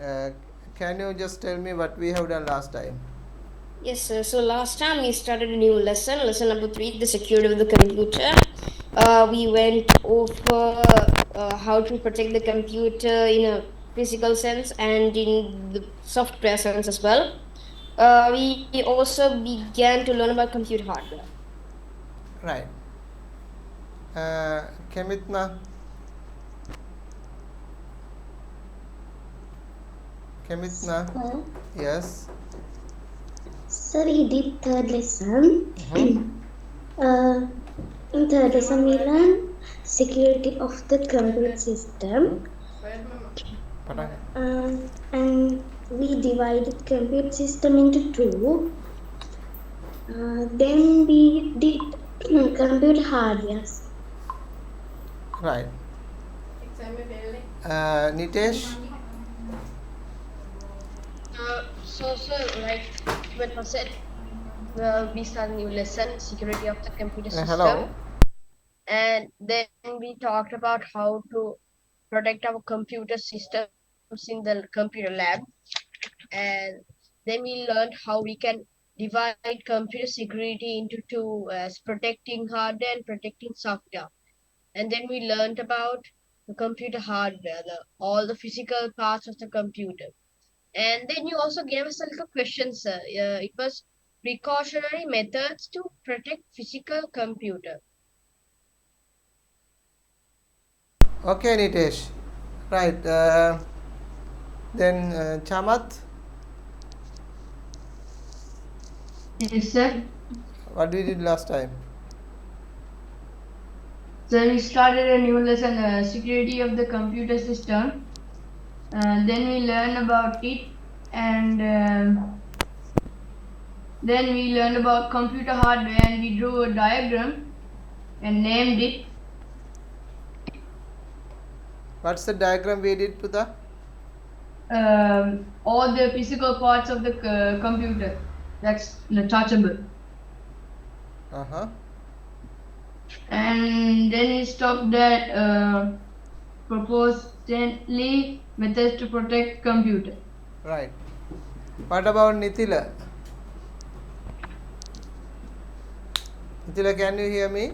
Uh, can you just tell me what we have done last time? Yes, sir. So last time we started a new lesson number 3, the security of the computer. We went over how to protect the computer in a physical sense and in the software sense as well. We also began to learn about computer hardware. Right. Kemitna? Kemitna? Sir, Yes. sir, we did third lesson. Mm-hmm. uh, in third lesson, we learned security of the computer system. Patang. And we divided computer system into two. Then we did computer hardware. Right. Nitesh? Like when I said, we start a new lesson, security of the computer Hello. system, and then we talked about how to protect our computer systems in the computer lab, and then we learned how we can divide computer security into two, as protecting hardware and protecting software. And then we learned about the computer hardware, all the physical parts of the computer. And then you also gave us a little question, sir. It was precautionary methods to protect physical computer. Okay, Nitesh. Right. Then Chamat, Yes, sir. what we did last time? So we started a new lesson, security of the computer system. Then we learn about it, and then we learned about computer hardware, and we drew a diagram and named it. What's the diagram we did, Puta? All the physical parts of the computer that's touchable. Uh-huh. And then we stopped at proportionally methods to protect computer. Right. What about Nitila? Nitila, can you hear me?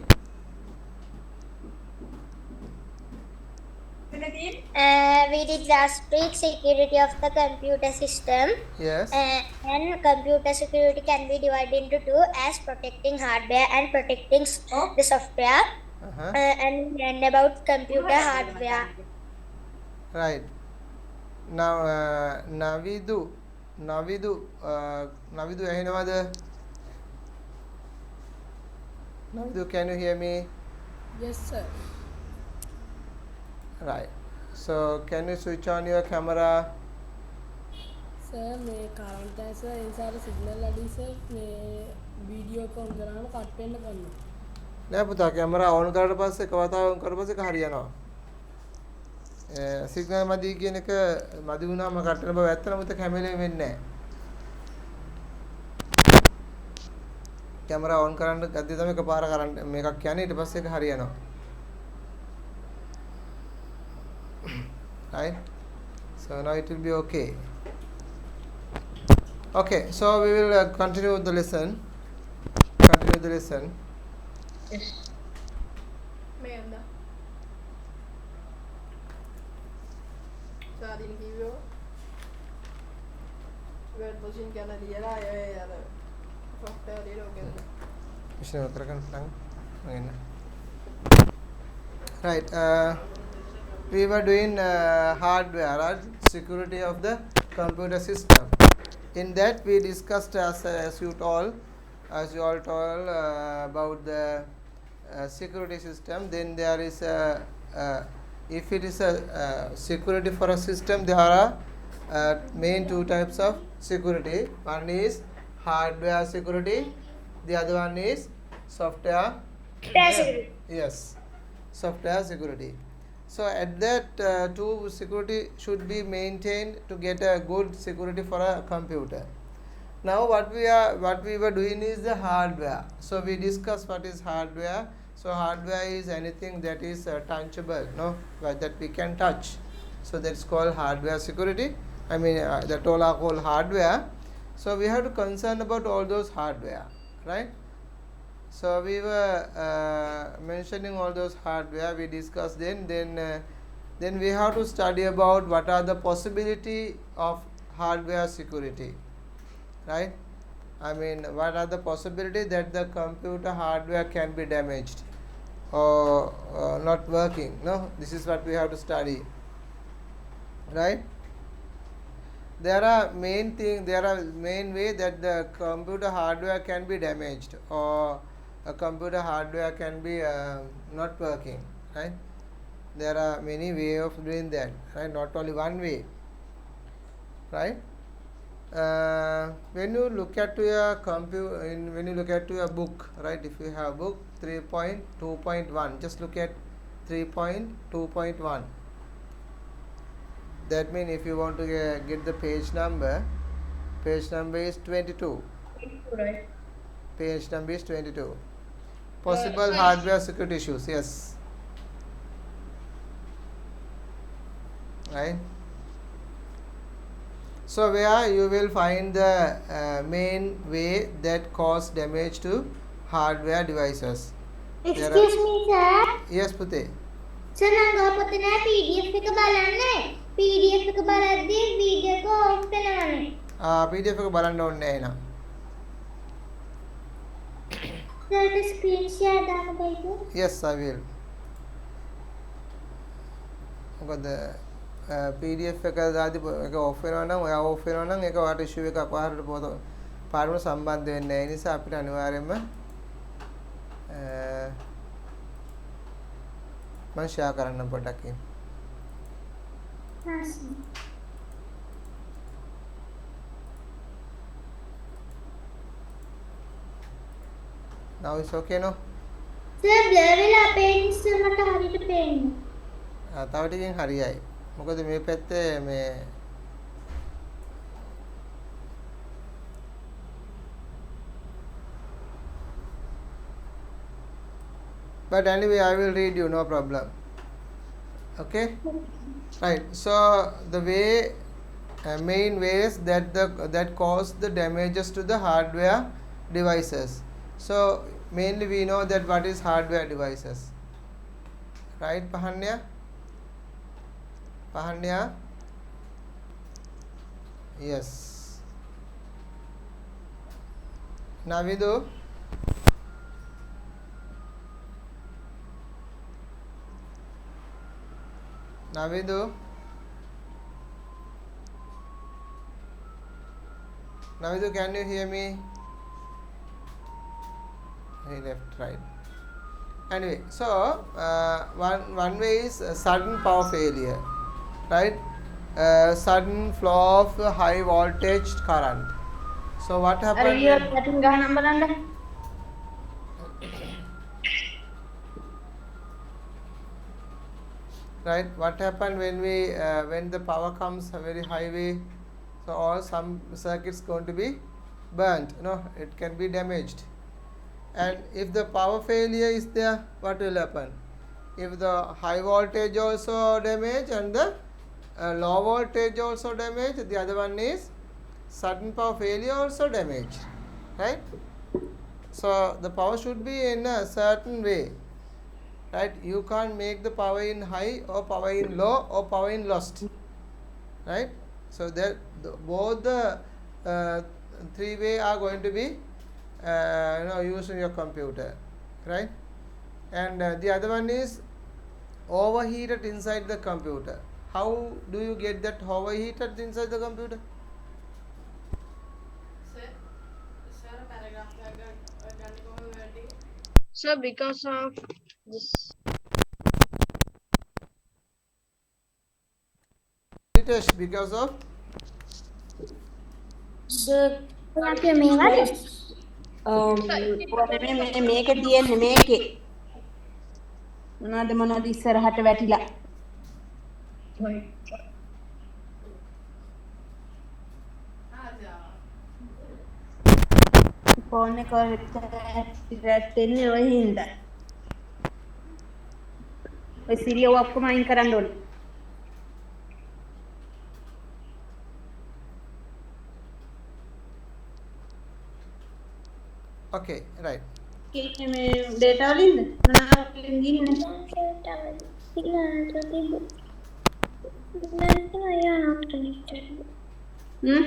We did last week security of the computer system. Yes. And computer security can be divided into two, as protecting hardware and protecting the software. Uh-huh. And we learned about computer hardware. Right. Now, Navidu. Navidu, ඇහෙනවද? Navidu, can you hear me? Yes, sir. Right. So, can you switch on your camera? Sir, මේ current එක sir inside signal අඩි sir මේ video එක on කරාම cut වෙන්න ගන්නවා. නෑ පුතා, කැමරා on කරලා පස්සේ කවතාව on කරලා පස්සේ හරියනවා. සිග්නල් මදි කියන එක මදි වුණාම කට් වෙන බව ඇත්තම පුතා කැමරේ වෙන්නේ නැහැ. කැමරා on කරන්න ගත්තේ තමයි එකපාර කරන්න මේකක් කියන්නේ ඊට පස්සේ ඒක හරියනවා. Right? So now it will be okay. Okay, so we will continue the lesson. Continue the lesson. Yes. මේන්ද? සාදින කිව්වෝ. වෙල් පොසිෂන් කරලා දියලා ඒ අර software දීලා ඔකද? Machine කරගන්න පුළුවන්. Right. We were doing hardware, right? Security of the computer system. In that we discussed as you all told about the security system. Then there is if it is a security for a system, there are main two types of security. One is hardware security, the other one is software. Yes, software security. So at that two security should be maintained to get a good security for a computer. Now what we were doing is the hardware. So we discussed what is hardware. So hardware is anything that is touchable, no, that we can touch. So that's called hardware security. I mean, that all are called hardware. So we have to concern about all those hardware, right? So we were mentioning all those hardware. We discussed then we have to study about what are the possibility of hardware security, right? I mean, what are the possibility that the computer hardware can be damaged or not working? No, this is what we have to study, right? There are main way that the computer hardware can be damaged or a computer hardware can be not working, right? There are many way of doing that, right? Not only one way, right? When you look at your when you look at your book, right? If you have book 3.2.1, just look at 3.2.1. That means if you want to get the page number is 22. Right. Page number is 22. Possible Sir, hardware security issues, yes. Right? So where you will find the main way that cause damage to hardware devices. Excuse me, sir. Yes, Pute. Sir නම් ගහපොතේ නෑ PDF එක බලන්නේ. PDF එක බලද්දී video එක of වෙනවනේ. PDF එක බලන්න ඕනේ නැහැ නේද? සර්ට ස්ක්‍රීන් ෂෙයාර් දාන්න බෑද? Yes, I will. මොකද PDF එක දාදී එක ඔෆ් වෙනවා නම් ඔයා ඔෆ් වෙනවා නම් ඒක ඔයාට ඉෂුව එක අපහාරට පාරම සම්බන්ධ වෙන්නේ නැහැ. ඒ නිසා අපිට අනිවාර්යයෙන්ම මම ෂෙයා කරන්න පොඩ්ඩක්. Now it's okay, no? Sir blur වෙලා පේන්නේ සර් මට හරියට පේන්නේ. තව ටිකෙන් හරියයි. මොකද මේ පැත්තේ මේ but anyway I will read you, no problem. Okay, right? So the main ways that cause the damages to the hardware devices. So mainly we know that what is hardware devices, right? Pahanya yes. Navidu Navidu, can you hear me? He left, right. Anyway, so one way is sudden power failure, right? Sudden flow of high voltage current. So what happened? Right, what happened when the power comes a very high way, so all some circuits going to be burnt, it can be damaged. And if the power failure is there, what will happen? If the high voltage also damaged and the low voltage also damaged, the other one is sudden power failure also damaged, right? So the power should be in a certain way, right? You can't make the power in high or power in low or power in lost, right? So that both the three way are going to be used in your computer, right? And the other one is overheated inside the computer. How do you get that overheated inside the computer? So because of this, because of මේක තියෙන්නේ මේකේ මොනවද ඉස්සරහට වැටිලා phone එක රැටෙන්නේ ඔය හින්දා ඔය සිරියව ඔක්කොම අයින් කරන්න ඕනේ Okay, right. මේ ඩේටා වලින්ද මොනවා වලින්ද ඉන්නේ හ්ම්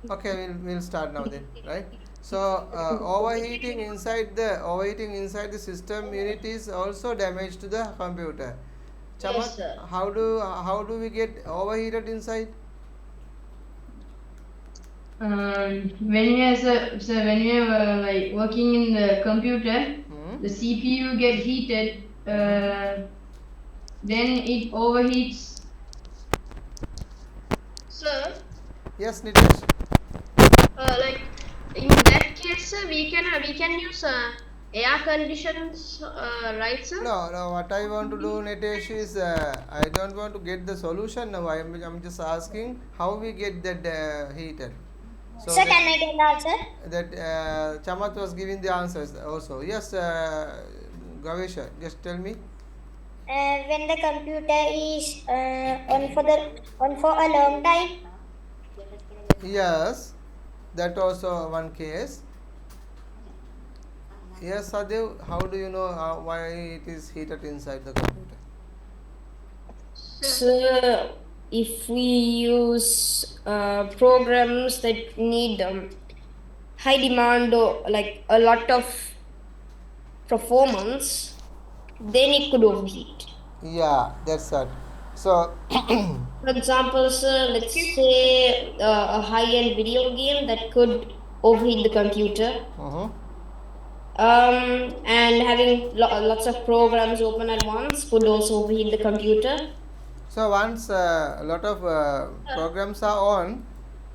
Okay, we'll start now then, right? So overheating inside the system unit is also damage to the computer. Chamat, Yes, sir. how do we get overheated inside? When you are when you are like working in the computer, Hmm? the CPU get heated, then it overheats. Sir, Yes, Nitish. like in that case, sir, we can use air conditions, right, sir? No. What I want to do, Nitish, is I don't want to get the solution now. I'm just asking how we get that heated. So Sir, can I get the answer? that Chamat was giving the answers also. Yes, Gavesha, just tell me. When the computer is on for a long time. Yes, that also one case. Yes, Sadev, how do you know why it is heated inside the computer? So if we use programs that need high demand or like a lot of performance, then it could overheat. Yeah, that's it. So, For example, sir, let's say a high-end video game that could overheat the computer. mhm. And having lots of programs open at once could also overheat the computer. So once a lot of programs are on,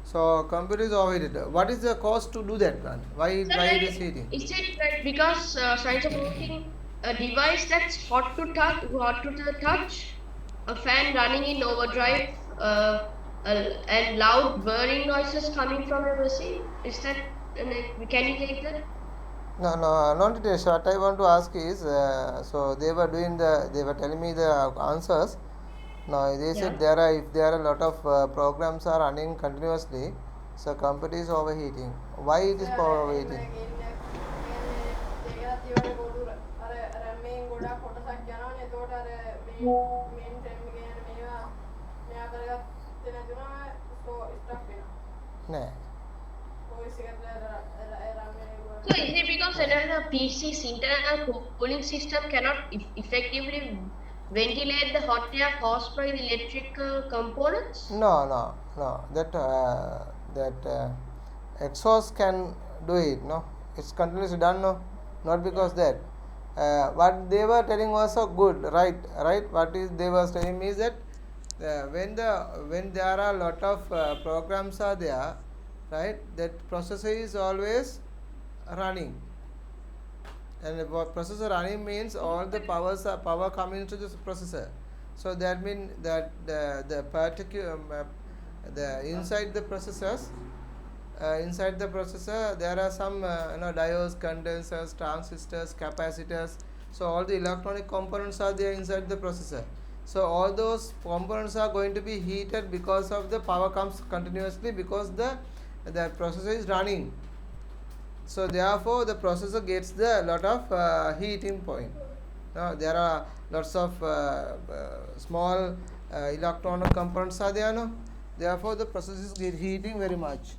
so computer is overheated. What is the cost to do that one? Why it is heating? Is it that because signs of working a device that's hot to the touch, a fan running in overdrive, and loud burning noises coming from a machine? Is that can you take that? No, not it is. What I want to ask is, so they were telling me the answers. Now they said if there are a lot of programs are running continuously, so computer is overheating. Why it is overheating? No. So is it because another PC's internal cooling system cannot effectively ventilate the hot air caused by the electrical components? No. That exhaust can do it. No, it's continuously done. No, not because that. What they were telling was so good, right? What is they were telling me is that when there are a lot of programs are there, right? That processor is always running, and processor running means all the power coming into the processor. So that means that the particular the inside the processors inside the processor there are some diodes, condensers, transistors, capacitors. So all the electronic components are there inside the processor. So all those components are going to be heated because of the power comes continuously because the processor is running. So therefore the processor gets the lot of heating point. Now there are lots of small electronic components are there. No? Therefore the processor is heating very much.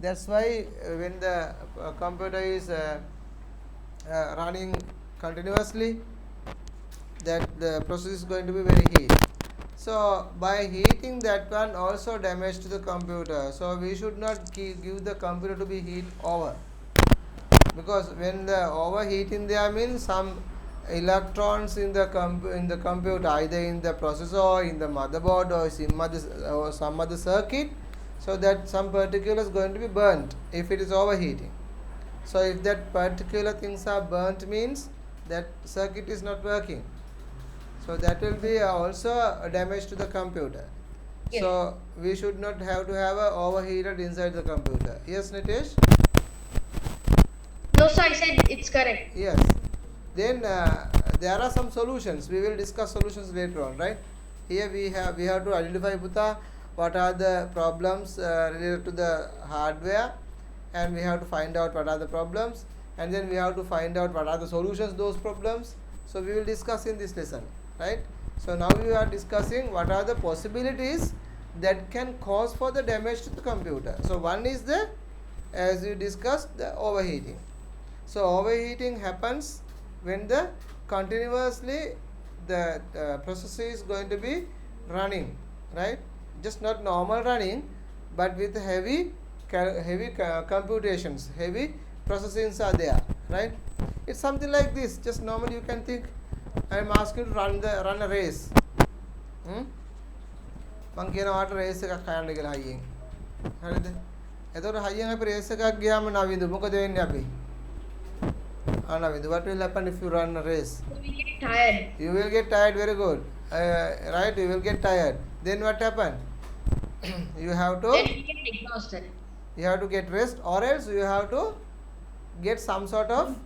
That's why when the computer is running continuously, that the process is going to be very heat. So by heating that one also damage to the computer. So we should not give the computer to be heat over, because when the overheating there means some electrons in the computer, either in the processor or in the motherboard or some other circuit, so that some particular is going to be burnt if it is overheating. So if that particular things are burnt means that circuit is not working, so that will be also a damage to the computer. So we should not have to have a overheated inside the computer. Yes, Nitesh? No, sir, I said it's correct. Yes. Then there are some solutions. We will discuss solutions later on, right? Here we have to identify, Puta, what are the problems related to the hardware, and we have to find out what are the problems, and then we have to find out what are the solutions those problems. So we will discuss in this lesson, right? So now we are discussing what are the possibilities that can cause for the damage to the computer. So one is the, as we discussed, the overheating. So overheating happens when the continuously the processor is going to be running, right? Just not normal running, but with heavy computations, heavy processings are there, right? It's something like this. Just normally you can think, I am asking you to run a race. මං කියනවාට raise එකක් හයන්න කියලා හයියෙන්. හරිද? එතකොට හයියෙන් අපි raise එකක් ගියාම නවිදු මොකද වෙන්නේ අපි? Navindhu, what will happen if you run a race? We get tired. You will get tired, very good. Right, you will get tired. Then what happen? You have to. Then we get exhausted. You have to get rest, or else you have to get some sort of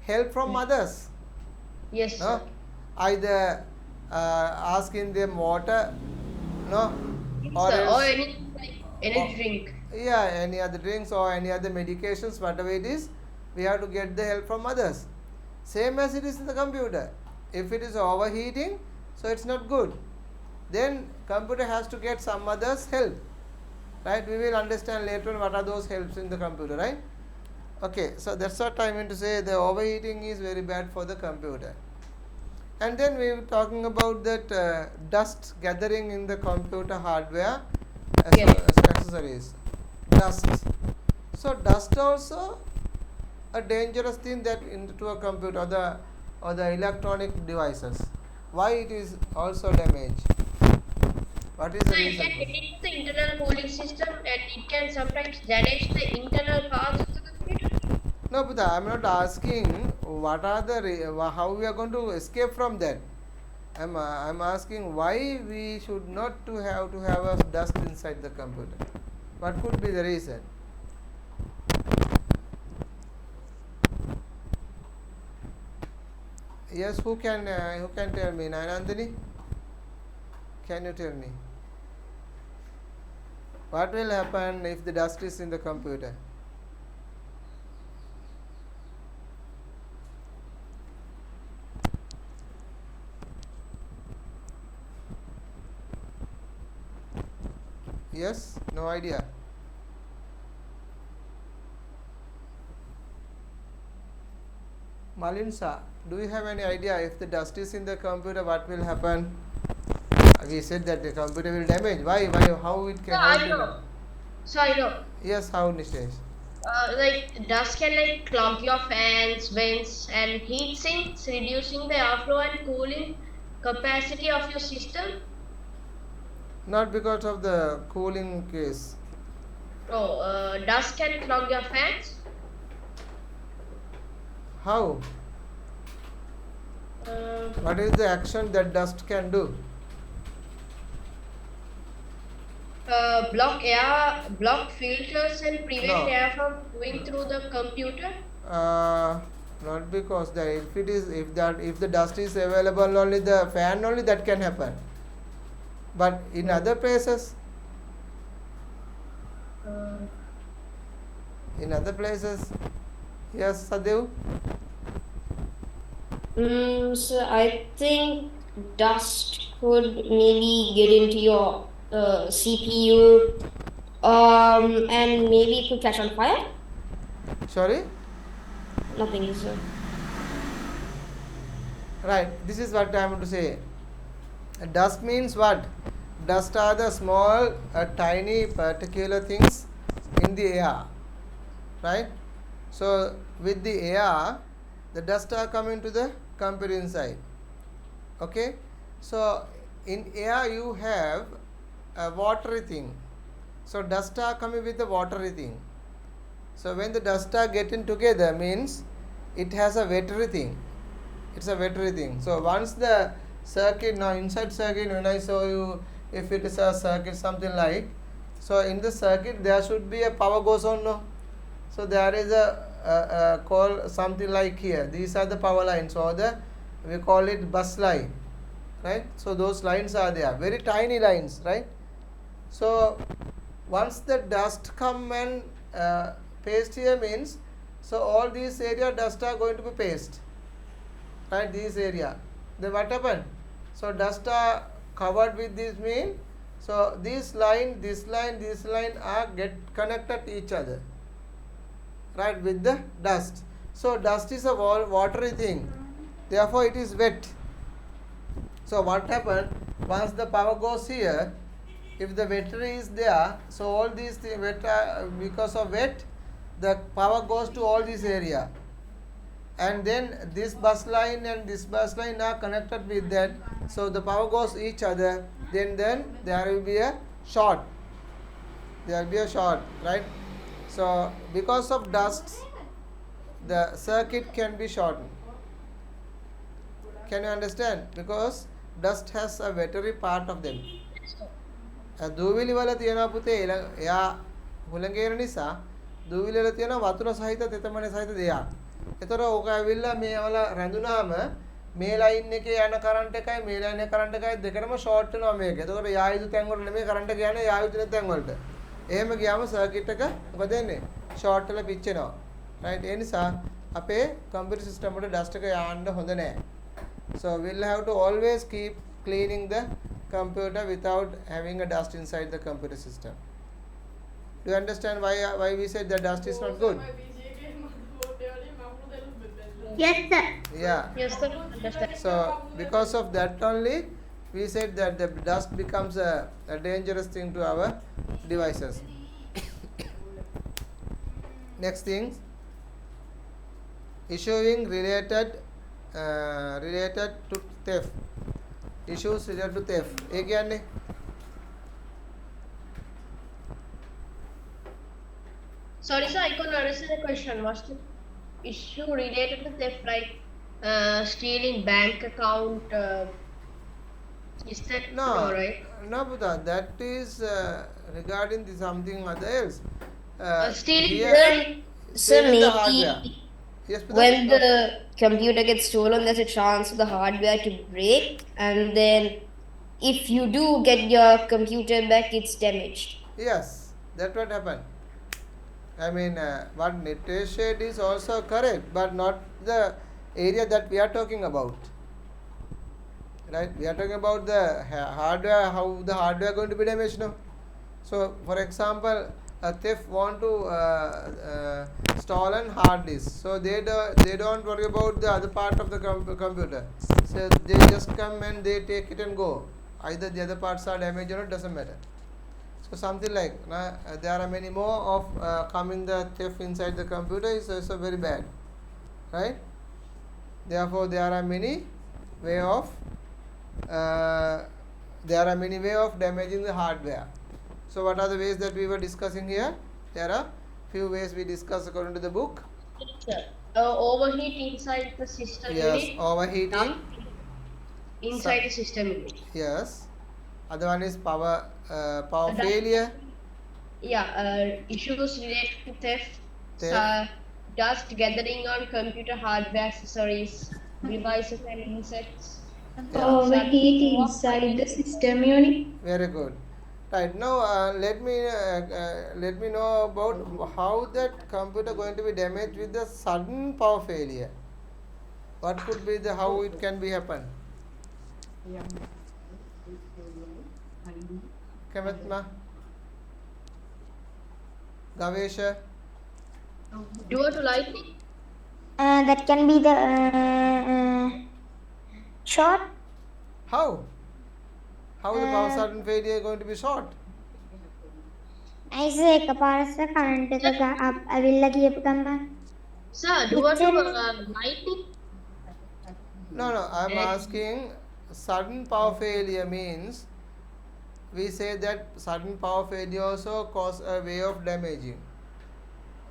help from others. Yes. No, either asking them water, no, or Sir, else, or any drink. yeah, any other drinks or any other medications, whatever it is, we have to get the help from others. Same as it is in the computer. If it is overheating, so it's not good. Then computer has to get some others help. Right? We will understand later on what are those helps in the computer, right? Okay, so that's what I mean to say. The overheating is very bad for the computer. And then we were talking about that dust gathering in the computer hardware as Yeah. well as accessories. Dust. So dust also a dangerous thing that into a computer or the electronic devices. Why it is also damaged? What is the So it reason? can hit the internal cooling system and it can sometimes damage the internal parts of the computer. No, but I am not asking what are the how we are going to escape from that. I'm asking why we should not to have a dust inside the computer. What could be the reason? Yes, who can tell me? Nanandini, can you tell me? What will happen if the dust is in the computer? Yes? No idea? Malinsa, do you have any idea if the dust is in the computer, what will happen? We said that the computer will damage. Why? How it can So help I in know. that? So I know. Yes, how, Nishesh? Like dust can clog your fans, vents, and heat sinks, reducing the airflow and cooling capacity of your system. Not because of the cooling case. No, dust can clog your fans. How? What is the action that dust can do? Block filters and prevent No. air from going through the computer. Not because that if the dust is available only the fan only that can happen. But in other places, yes, Sadev. So I think dust could maybe get into your CPU, and maybe it could catch on fire. Sorry. Nothing, sir. Right. This is what I want to say. Dust means what? Dust are the small, tiny, particular things in the air. Right? So, with the air, the dust are coming to the computer inside. Okay? So, in air you have a watery thing. So, dust are coming with the watery thing. So, when the dust are getting together means it has a watery thing. It's a watery thing. So, once the circuit, now inside circuit, when I show you if it is a circuit something like, so in the circuit there should be a power goes on, no? So there is a call something like here. These are the power lines or the we call it bus line, right? So those lines are there, very tiny lines, right? So once the dust come and paste here means, so all these area dust are going to be paste, right? This area, then what happened? So dust are covered with this mean, so this line, this line, this line are get connected to each other, right, with the dust. So dust is a watery thing, therefore it is wet. So what happened, once the power goes here, if the wettery is there, so all these things because of wet, the power goes to all this area, and then this bus line and this bus line are connected with that, so the power goes each other, then there will be a short, right? So because of dust, the circuit can be shortened. Can you understand? Because dust has a wettery part of them. දූවිලි වල තියෙනවා පුතේ එයා හුළඟේන නිසා දූවිලි වල තියෙන වතුර සහිත තෙතමනේ සහිත දෙයක්. ඒතර ඕක ඇවිල්ලා මේ වල රැඳුනාම මේ ලයින් එකේ යන කරන්ට් එකයි මේ ලයින් එකේ කරන්ට් එකයි දෙකම ෂෝට් වෙනවා මේක. එතකොට යායුතු තැන් වල නෙමෙයි කරන්ට් එක යන්නේ යායුතු නැති තැන් වලට. එහෙම ගියාම සර්කිට් එක මොකද වෙන්නේ? ෂෝට් වෙලා පිච්චෙනවා. රයිට්? ඒ නිසා අපේ කම්පියුටර් සිස්ටම් වල ඩස්ට් එක යන්න හොඳ නැහැ. So we'll have to always keep cleaning the computer without having a dust inside the computer system. Do you understand why we said that dust is not good? Yes, sir. Yeah. Yes, sir. Understand. So because of that only, we said that the dust becomes a dangerous thing to our devices. Next thing, issuing related to theft. Issues related to theft. ඒ කියන්නේ Sorry, sir, I couldn't understand the question. What's the issue related to theft, like stealing bank account? Is that no, right? no, Buddha, that is regarding the something other else. Stealing here- So stealing the maybe hardware. Yes, Buddha? when the computer gets stolen, there's a chance for the hardware to break, and then if you do get your computer back, it's damaged. Yes, that what happened. I mean, what Nitesh said is also correct, but not the area that we are talking about. Right? We are talking about the hardware, how the hardware going to be damaged now. So, for example, a thief want to stolen hard disk. So they don't worry about the other part of the computer. So they just come and they take it and go. Either the other parts are damaged or it doesn't matter. So something like there are many more of coming the thief inside the computer is also very bad, right? Therefore, there are many way of damaging the hardware. So what are the ways that we were discussing here? There are few ways we discussed according to the book. Sir, overheat inside the system Yes, unit. overheating. Inside the system unit. Yes. Other one is power failure. Yeah, issues related to theft. Theft. Dust gathering on computer hardware accessories, devices and insects. Overheat inside the system unit. Very good. Right now, let me know about how that computer going to be damaged with the sudden power failure. What could be the how it can be happen? Kamatma, Gavesha. Due to lightning. That can be the short. How? How the power sudden failure going to be short? Nice එකපාරට current එක ඇවිල්ලා ගියපු ගමන් Sir, due to lightning. No, I'm asking sudden power failure means we say that sudden power failure also cause a way of damaging.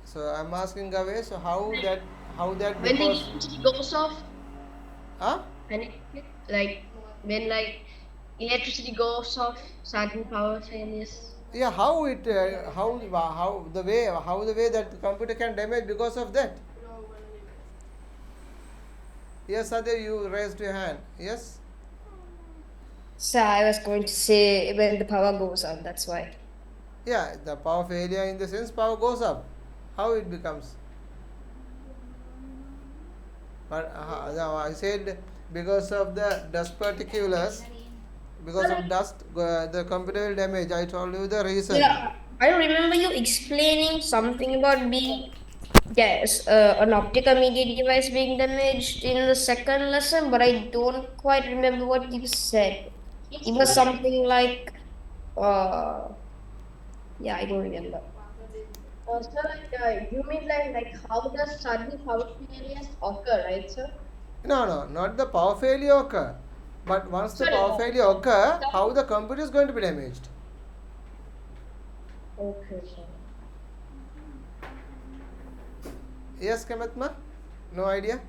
So I'm asking Gavesh, so how that When the because electricity goes off, huh? when electricity goes off, sudden power failures. Yeah, how the way that the computer can damage because of that? Yes, Adya, you raised your hand. Yes? So I was going to say when the power goes on, that's why. Yeah, the power failure in the sense power goes up. How it becomes? But no, I said because of the dust particles, because of dust, the computer will damage. I told you the reason. Yeah, I remember you explaining something about being, yes, an optical media device being damaged in the second lesson, but I don't quite remember what you said. It was something like, uh, yeah, I don't remember. So you mean like how does sudden power failures occur, right, sir? No, not the power failure occur. But once the Sorry. power failure occur, how the computer is going to be damaged? Okay, sir. Yes, Kamatma? No idea?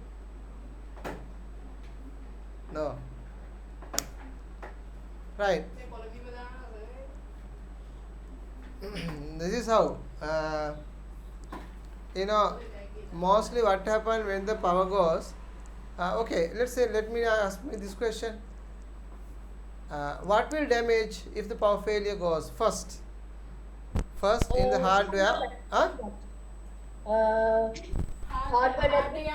No. Right. This is how. Mostly what happens when the power goes. Okay, let's say, let me ask me this question. What will damage if the power failure goes first? First in the hardware. Huh? Hardware damage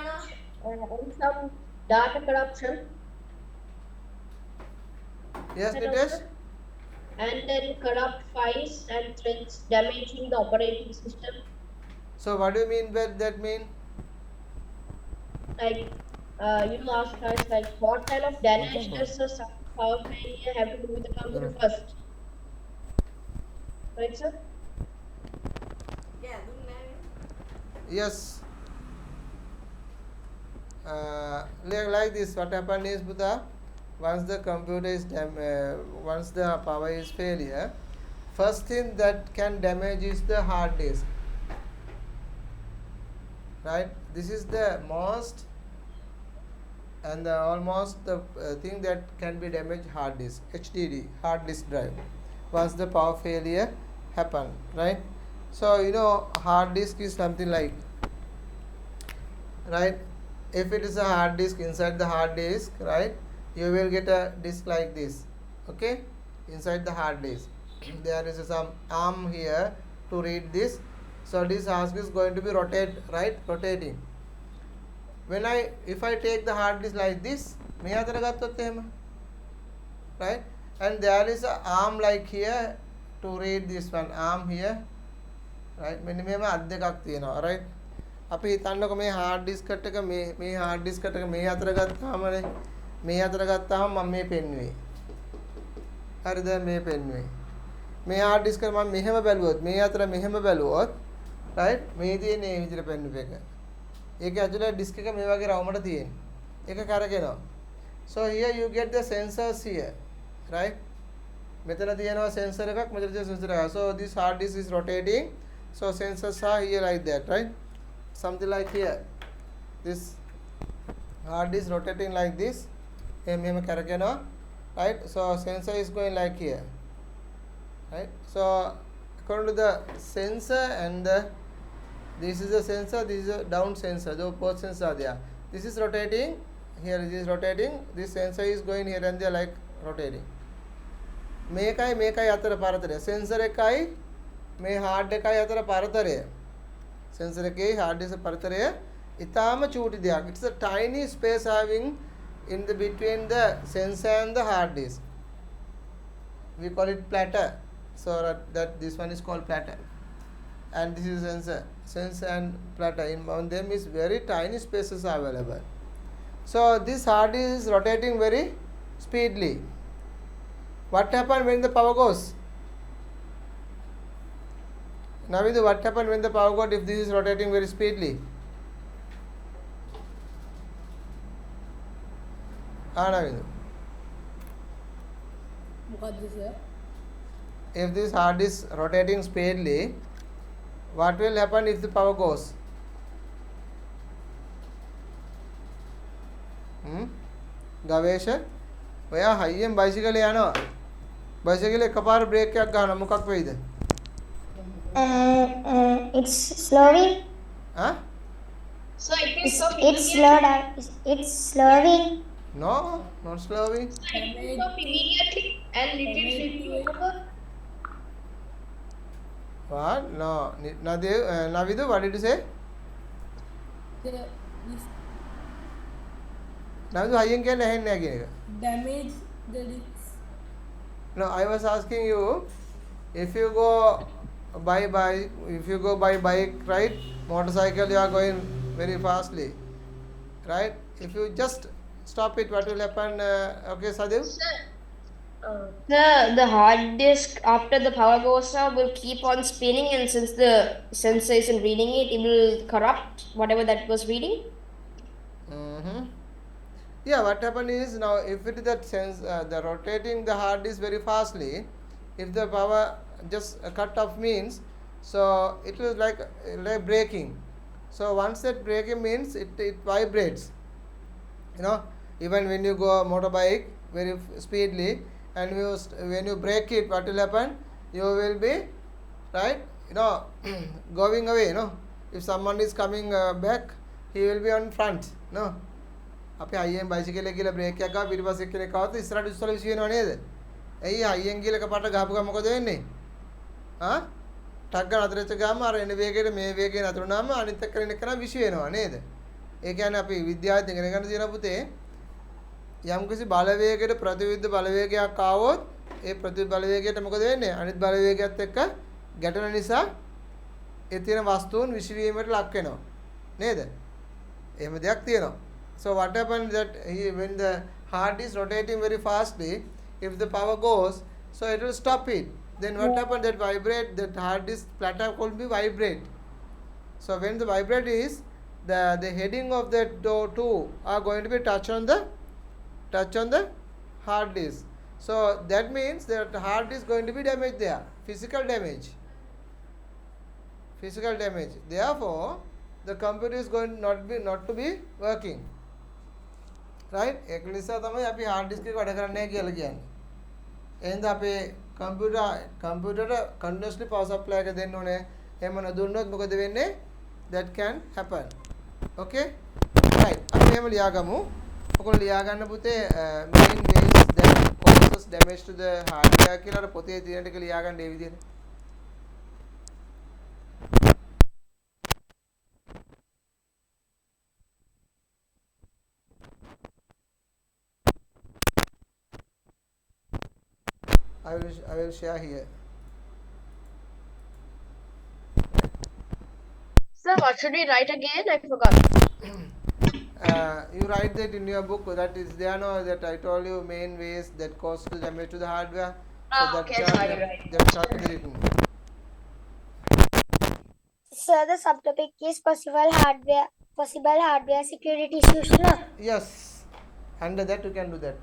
and some data corruption. Yes, Hello, Nitesh? sir. And then corrupt files and threads damaging the operating system. So what do you mean by that mean? Like, last guys, like what kind of damage does a sudden power failure have to do with the computer first? Right, sir? Yes. Like this, what happened is, Buddha, once the computer is once the power is failure, first thing that can damage is the hard disk. Right? This is the most and almost the thing that can be damaged, hard disk, HDD, hard disk drive, once the power failure happen, right? So hard disk is something like, right, if it is a hard disk, inside the hard disk, right, you will get a disk like this, okay, inside the hard disk. There is some arm here to read this. So this hard disk is going to be rotating. If I take the hard disk like this, right, and there is a arm like here to read this one, arm here, right, මෙන්න මෙහෙම අත් දෙකක් තියෙනවා, right. අපි හිතන්නකො මේ hard disk එක මේ hard disk එක මේ අතර ගත්තාමනේ, මේ අතර ගත්තාම මම මේ පෙන්නුවේ, හරිද, මේ පෙන්නුවේ මේ hard disk එක මම මෙහෙම බැලුවොත්, මේ අතර මෙහෙම බැලුවොත්, right, මේ තියෙන මේ විදිහට පෙන්නුව එක, ඒක ඇතුලේ disk එක මේ වගේ රවුමට තියෙන ඒක කරගෙනවා. So here you get the sensors here, right, මෙතන තියෙනවා sensor එකක්, මෙතන තියෙන sensor එකක්. So this hard disk is rotating, so sensors are here like that, right, something like here, this hard disk rotating like this, මෙහෙම කරගෙනවා, right. So sensor is going like here, right. So according to the sensor and this is a sensor, this is a down sensor, the both sensors are there. This is rotating, here it is rotating, this sensor is going here and there like rotating. මේකයි අතර පරතරය, sensor එකයි මේ hard එකයි අතර පරතරය, sensor එකේ hard disk පරතරය ඉතාම චූටි දෙයක්. It's a tiny space having in the between the sensor and the hard disk. We call it platter. So that this one is called platter, and this is sensor and platter. On them is very tiny spaces are available. So this hard disk is rotating very speedily. What happens when the power goes? Navidu, what happens when the power goes if this is rotating very speedily? Navidu. මොකද්ද sir? If this hard disk rotating speedily, what will happen if the power goes? ගවේෂ, ඔයා හයියෙන් බයිසිකලේ යනවා, බයිසිකලේ එකපාර break එකක් ගන්නවා, මොකක් වෙයිද? It's slowing. Huh? So it will stop It's slowed immediately. down. It's slowing. No, not slowing. So it will damage stop to immediately and it will damage flip to you over. What? No. Nadev, Navidu, what did you say? the this Navidu, හයියෙන් කියන්නේ ඇහෙන්නේ නැහැ කියන එක. damage the discs. No, I was asking you, if you go if you go by bike, right, motorcycle, you are going very fastly, right? If you just stop it, what will happen? Okay, Sadev. Sir, The hard disk, after the power goes out, will keep on spinning, and since the sensor isn't reading it, it will corrupt whatever that was reading. Mm-hmm. Yeah, what happen is, now if it is that sense, the rotating the hard disk very fastly, if the power just cut off means, so it was like braking. So once that braking means it vibrates. You know, even when you go motorbike very speedily, and when you brake it, what will happen? You will be, right, you know, going away. You know, if someone is coming back, he will be on front. No, අපි හයියෙන් bicycle එක ගිහලා break එකක් ගාව පිටිපස්සේ කෙනෙක් ආවොත් ඉස්සරහට ඉස්සලා විසි වෙනව නේද? ඇයි හයියෙන් ගිහලා එකපාරට ගහපු ගමන් මොකද වෙන්නේ? ආ? ටක් ගාලා අතර වෙච්ච ගාම අර එන වේගයට මේ වේගය නතර වුණාම අනිත් එක්කන එක්කන විසි වෙනවා නේද? ඒ කියන්නේ අපි විද්‍යාවෙන් ඉගෙන ගන්න තියෙන පුතේ, යම්කිසි බලවේගයකට ප්‍රතිවිරුද්ධ බලවේගයක් ආවොත් ඒ ප්‍රතිවිරුද්ධ බලවේගයට මොකද වෙන්නේ? අනිත් බලවේගයත් එක්ක ගැටෙන නිසා ඒ තියෙන වස්තුන් විසිවීමට ලක් වෙනවා නේද? එහෙම දෙයක් තියෙනවා. So what happens that when the heart is rotating very fastly, if the power goes, so it will stop it. Then what happens, that vibrate, that hard disk platter could be vibrate. So when the vibrate is, the heading of that two are going to be touch on the hard disk. So that means that the hard disk is going to be damaged there, physical damage. Therefore, the computer is going not to be working. Right? ඒක නිසා තමයි අපි hard disk එක වැඩ කරන්නේ නැහැ කියලා කියන්නේ. එහෙනම් අපේ කම්පියුටරට continuously power supply එක දෙන්න ඕනේ. එහෙම නොදුන්නොත් මොකද වෙන්නේ? That can happen. Okay? Right. අපි එහෙම ලියාගමු. ඔයගොල්ලෝ ලියා ගන්න පුතේ main ways that causes damage to the hardware කියලා අර පොතේ තියෙන ටික ලියා ගන්න ඒ විදිහට. I will share here. sir, what should we write again? I forgot. You write that in your book. That is there. No, that I told you main ways that cause the damage to the hardware. So that Okay, chart, sorry, right. that chart will be written. So the subtopic is possible hardware security issues. No? Yes, under that you can do that.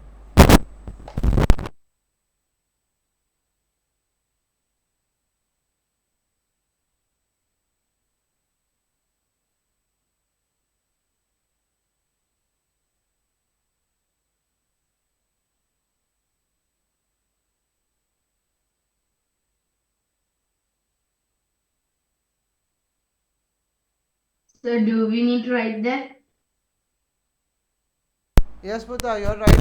So do we need to write that? Yes, Putta, you are right.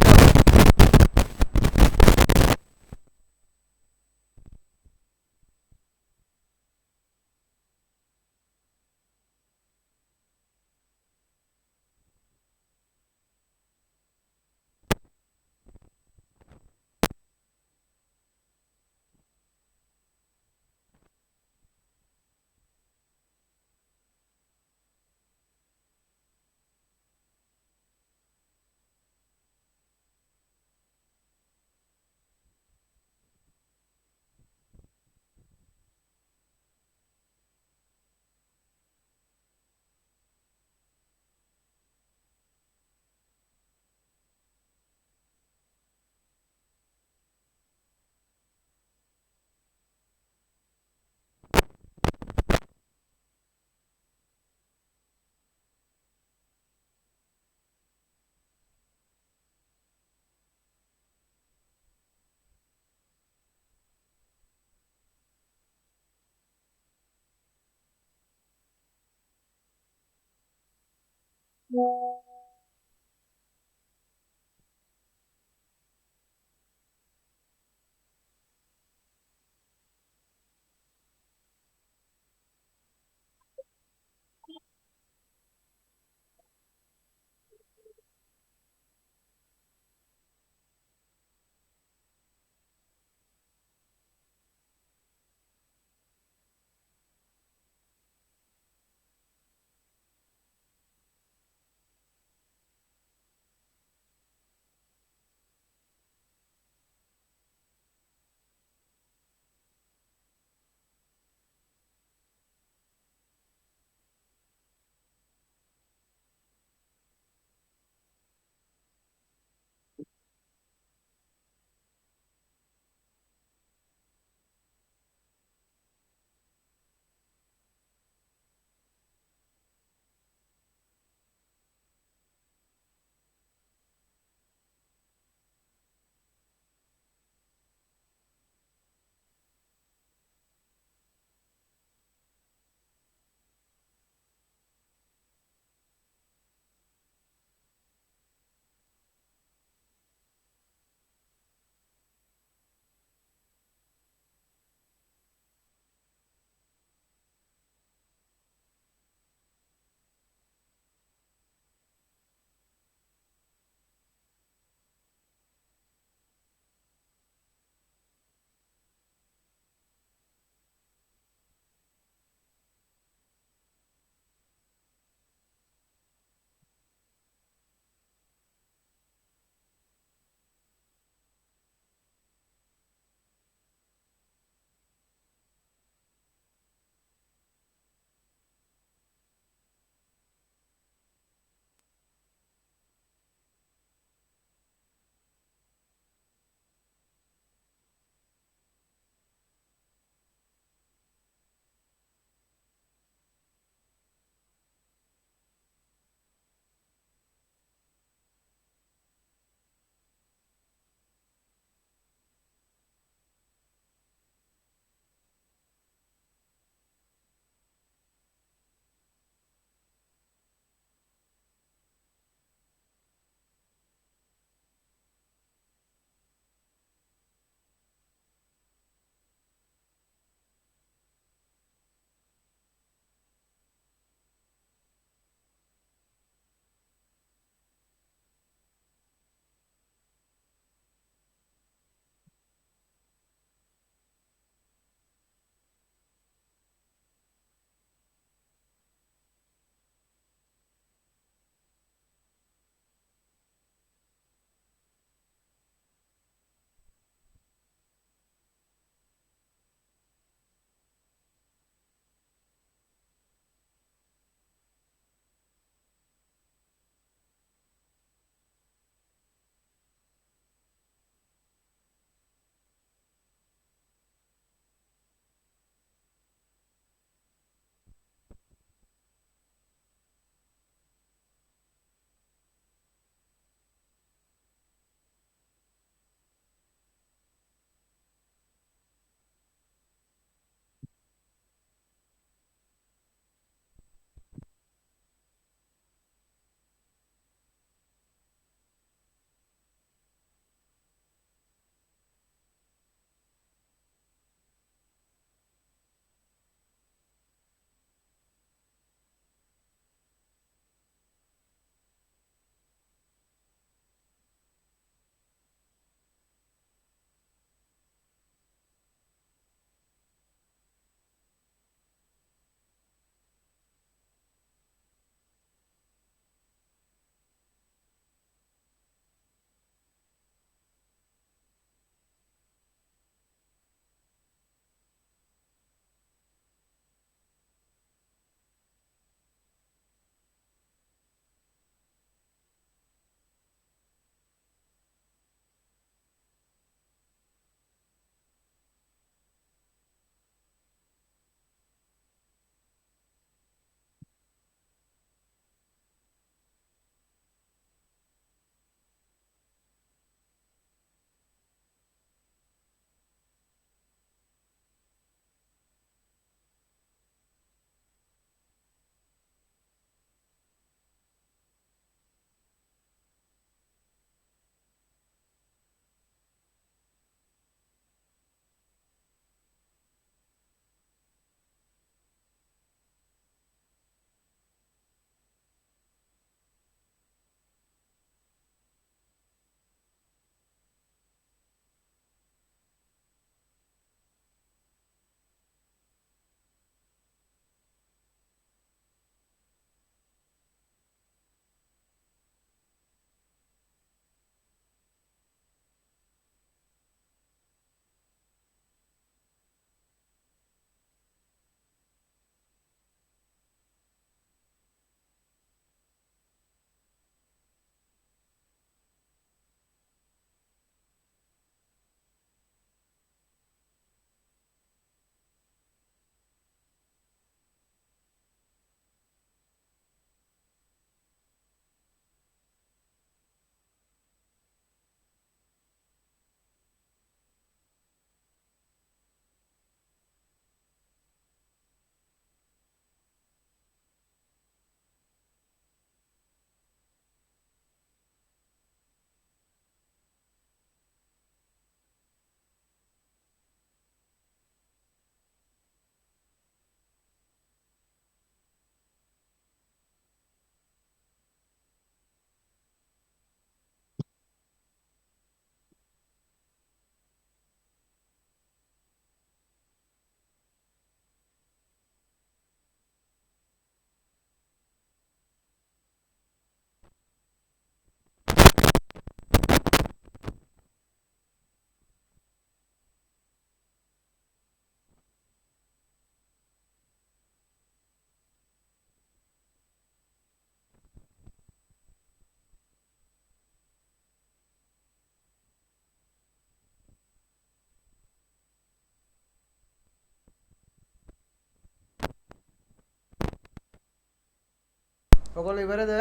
ඔගොල්ලෝ ඉවරද?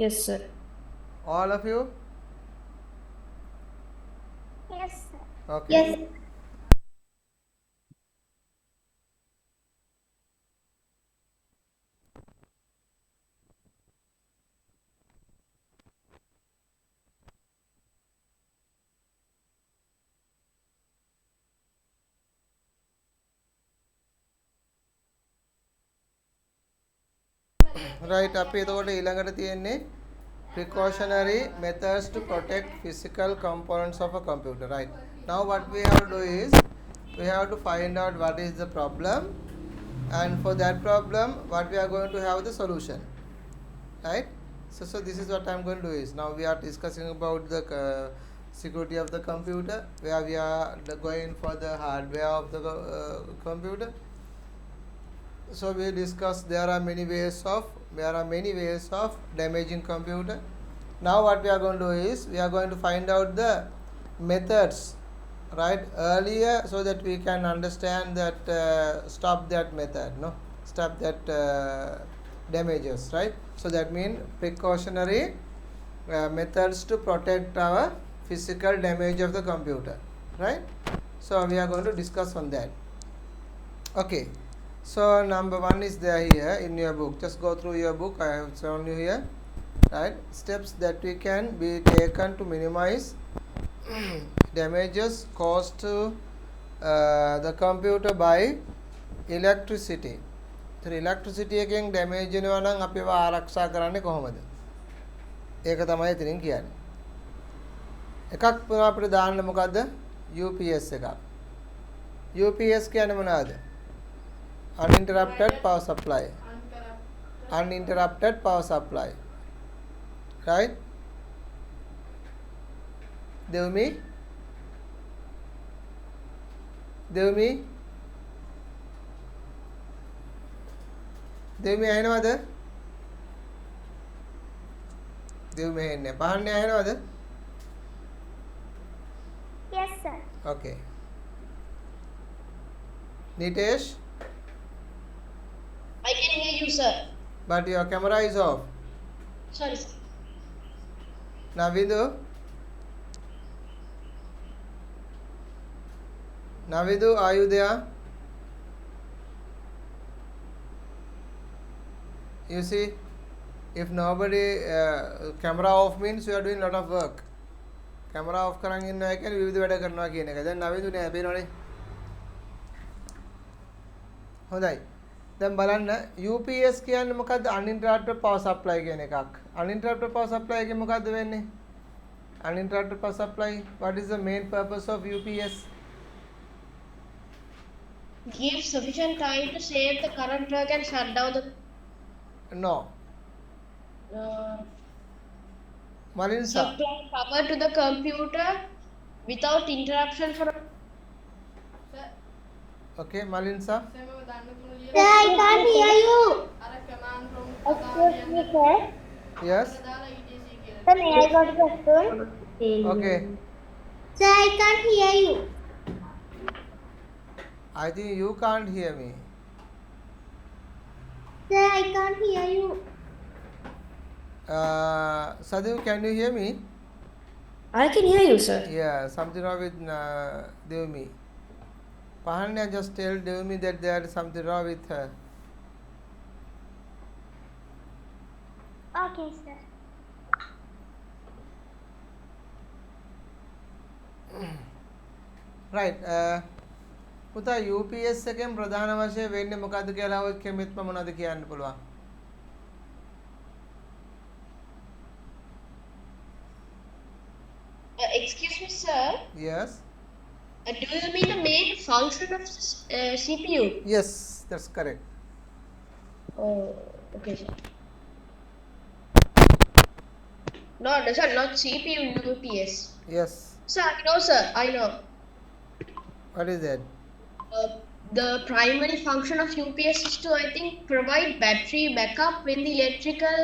Yes, sir. All of you? Yes, sir. Okay. Yes. Right, අපි එතකොට ඊළඟට තියෙන්නේ precautionary methods to protect physical components of a computer. Right. Now what we have to do is we have to find out what is the problem, and for that problem what we are going to have the solution. Right. So this is what I am going to do is now we are discussing about the security of the computer, where we are going for the hardware of the computer. So we discussed there are many ways of damaging computer. Now what we are going to do is we are going to find out the methods, right, earlier, so that we can understand that stop that damages, right? So that means precautionary methods to protect our physical damage of the computer, right? So we are going to discuss on that. Okay, so number 1 is there here in your book. Just go through your book. I have shown you here, right? Steps that we can be taken to minimize damages caused to the computer by electricity. So electricity එකෙන් damage වෙනවා නම් අපි ඒවා ආරක්ෂා කරන්නේ කොහොමද? ඒක තමයි ඉතින් කියන්නේ. එකක් අපිට දාන්න මොකද්ද? UPS එකක්. UPS කියන්නේ මොනවාද? Uninterrupted power supply. Uninterrupted power supply. Right? Devmi? Devmi? Devmi ඇහෙනවද? Devmi ඇහෙන්නේ. පහන්නේ ඇහෙනවද? Yes, sir. Okay. Nitesh? I can hear you, sir. But your camera is off. Sorry, sir. Navidu? Navidu, are you there? You see, if nobody camera off means you are doing lot of work. Camera off කරන් ඉන්නවා කියන්නේ විවිධ වැඩ කරනවා කියන එක. දැන් නවිදු නෑ පේනවනේ. හොඳයි. දැන් බලන්න UPS කියන්නේ මොකද්ද? uninterrupted power supply කියන එකක්. uninterrupted power supply එකෙන් මොකද්ද වෙන්නේ? uninterrupted power supply, what is the main purpose of UPS? Give sufficient time to save the current plug and shut down the No. Malin sir. supply power to the computer without interruption for. Okay, Malin sir. Sir, I can't hear you. Excuse me, sir. Yes. Sir, may I go to the restroom? Okay. Sir, I can't hear you. I think you can't hear me. Sir, I can't hear you. Sadhu, can you hear me? I can hear you, sir. Yeah, something wrong with Devmi. Pahanya just tell Devmi that there is something wrong with her. Okay, sir. Right. පුතා UPS එකෙන් ප්‍රධාන වශයෙන් වෙන්නේ මොකද්ද කියලා ඔය කෙමෙත්ම මොනවද කියන්න පුළුවන්? Excuse me, sir. Yes. Do you mean the main function of CPU? Yes, that's correct. Oh, okay, sir. No, sir, not CPU, UPS. Yes. Sir, I know, sir. I know. What is that? The primary function of UPS is to, I think, provide battery backup when the electrical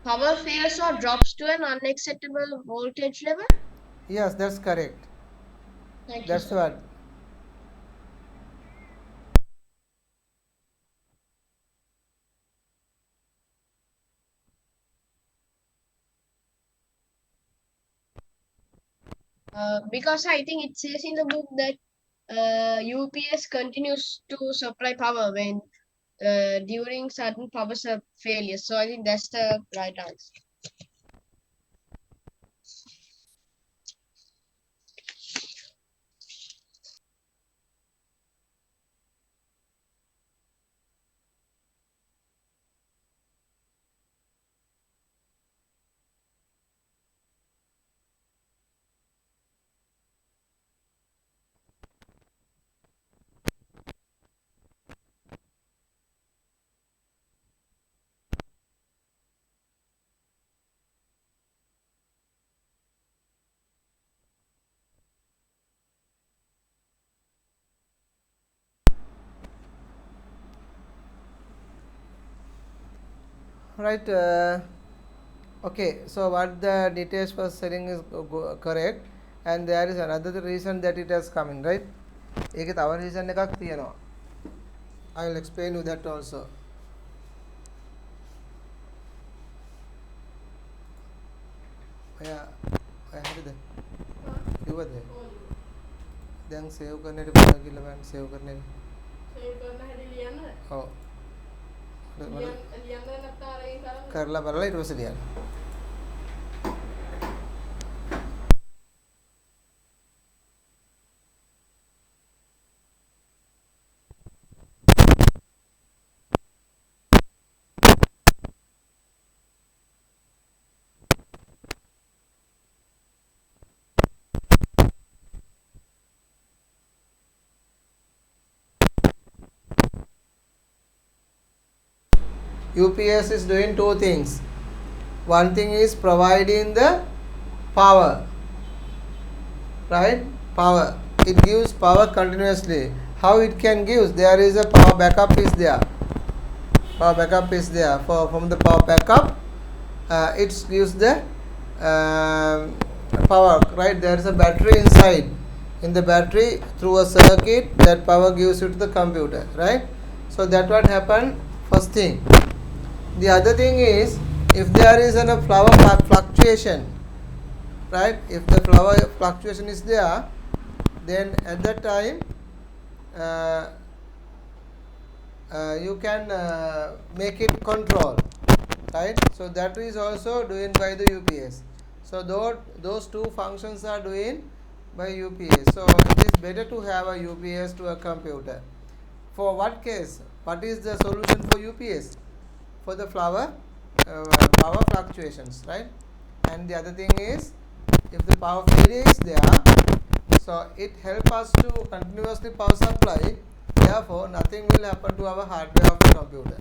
power fails or drops to an unacceptable voltage level. Yes, that's correct. Thank you, That's sir. what. Because I think it says in the book that UPS continues to supply power when during certain failures. So I think that's the right answer. Right. Okay, so what the details was saying is correct, and there is another reason that it has come in, right? ඒකේ තව reason එකක් තියෙනවා. I will explain you that also. ඔයා ඔයා හරිද? කිව්වද? දැන් save කරන්න හැටි බලන්න කියලා බලන්න save කරන්න එක. සේව් කරන හැටි ලියන්නද? ඔව්. ලියන්න නැත්නම් අරගෙන කරන්න. කරලා බලලා ඊට පස්සේ ලියන්න. UPS is doing two things. One thing is providing the power, right? Power. It gives power continuously. How it can give? There is a power backup is there. Power backup is there. From the power backup, it gives the power, right? There is a battery inside. In the battery, through a circuit, that power gives you to the computer, right? So that what happened. First thing. The other thing is, if there is a flower fluctuation, right? If the flower fluctuation is there, then at that time you can make it control, right? So that is also doing by the UPS. So those two functions are doing by UPS. So it is better to have a UPS to a computer. For what case? What is the solution for UPS? For the power fluctuations, right? And the other thing is, if the power failure is there, so it helps us to continuously power supply. Therefore, nothing will happen to our hardware of the computer.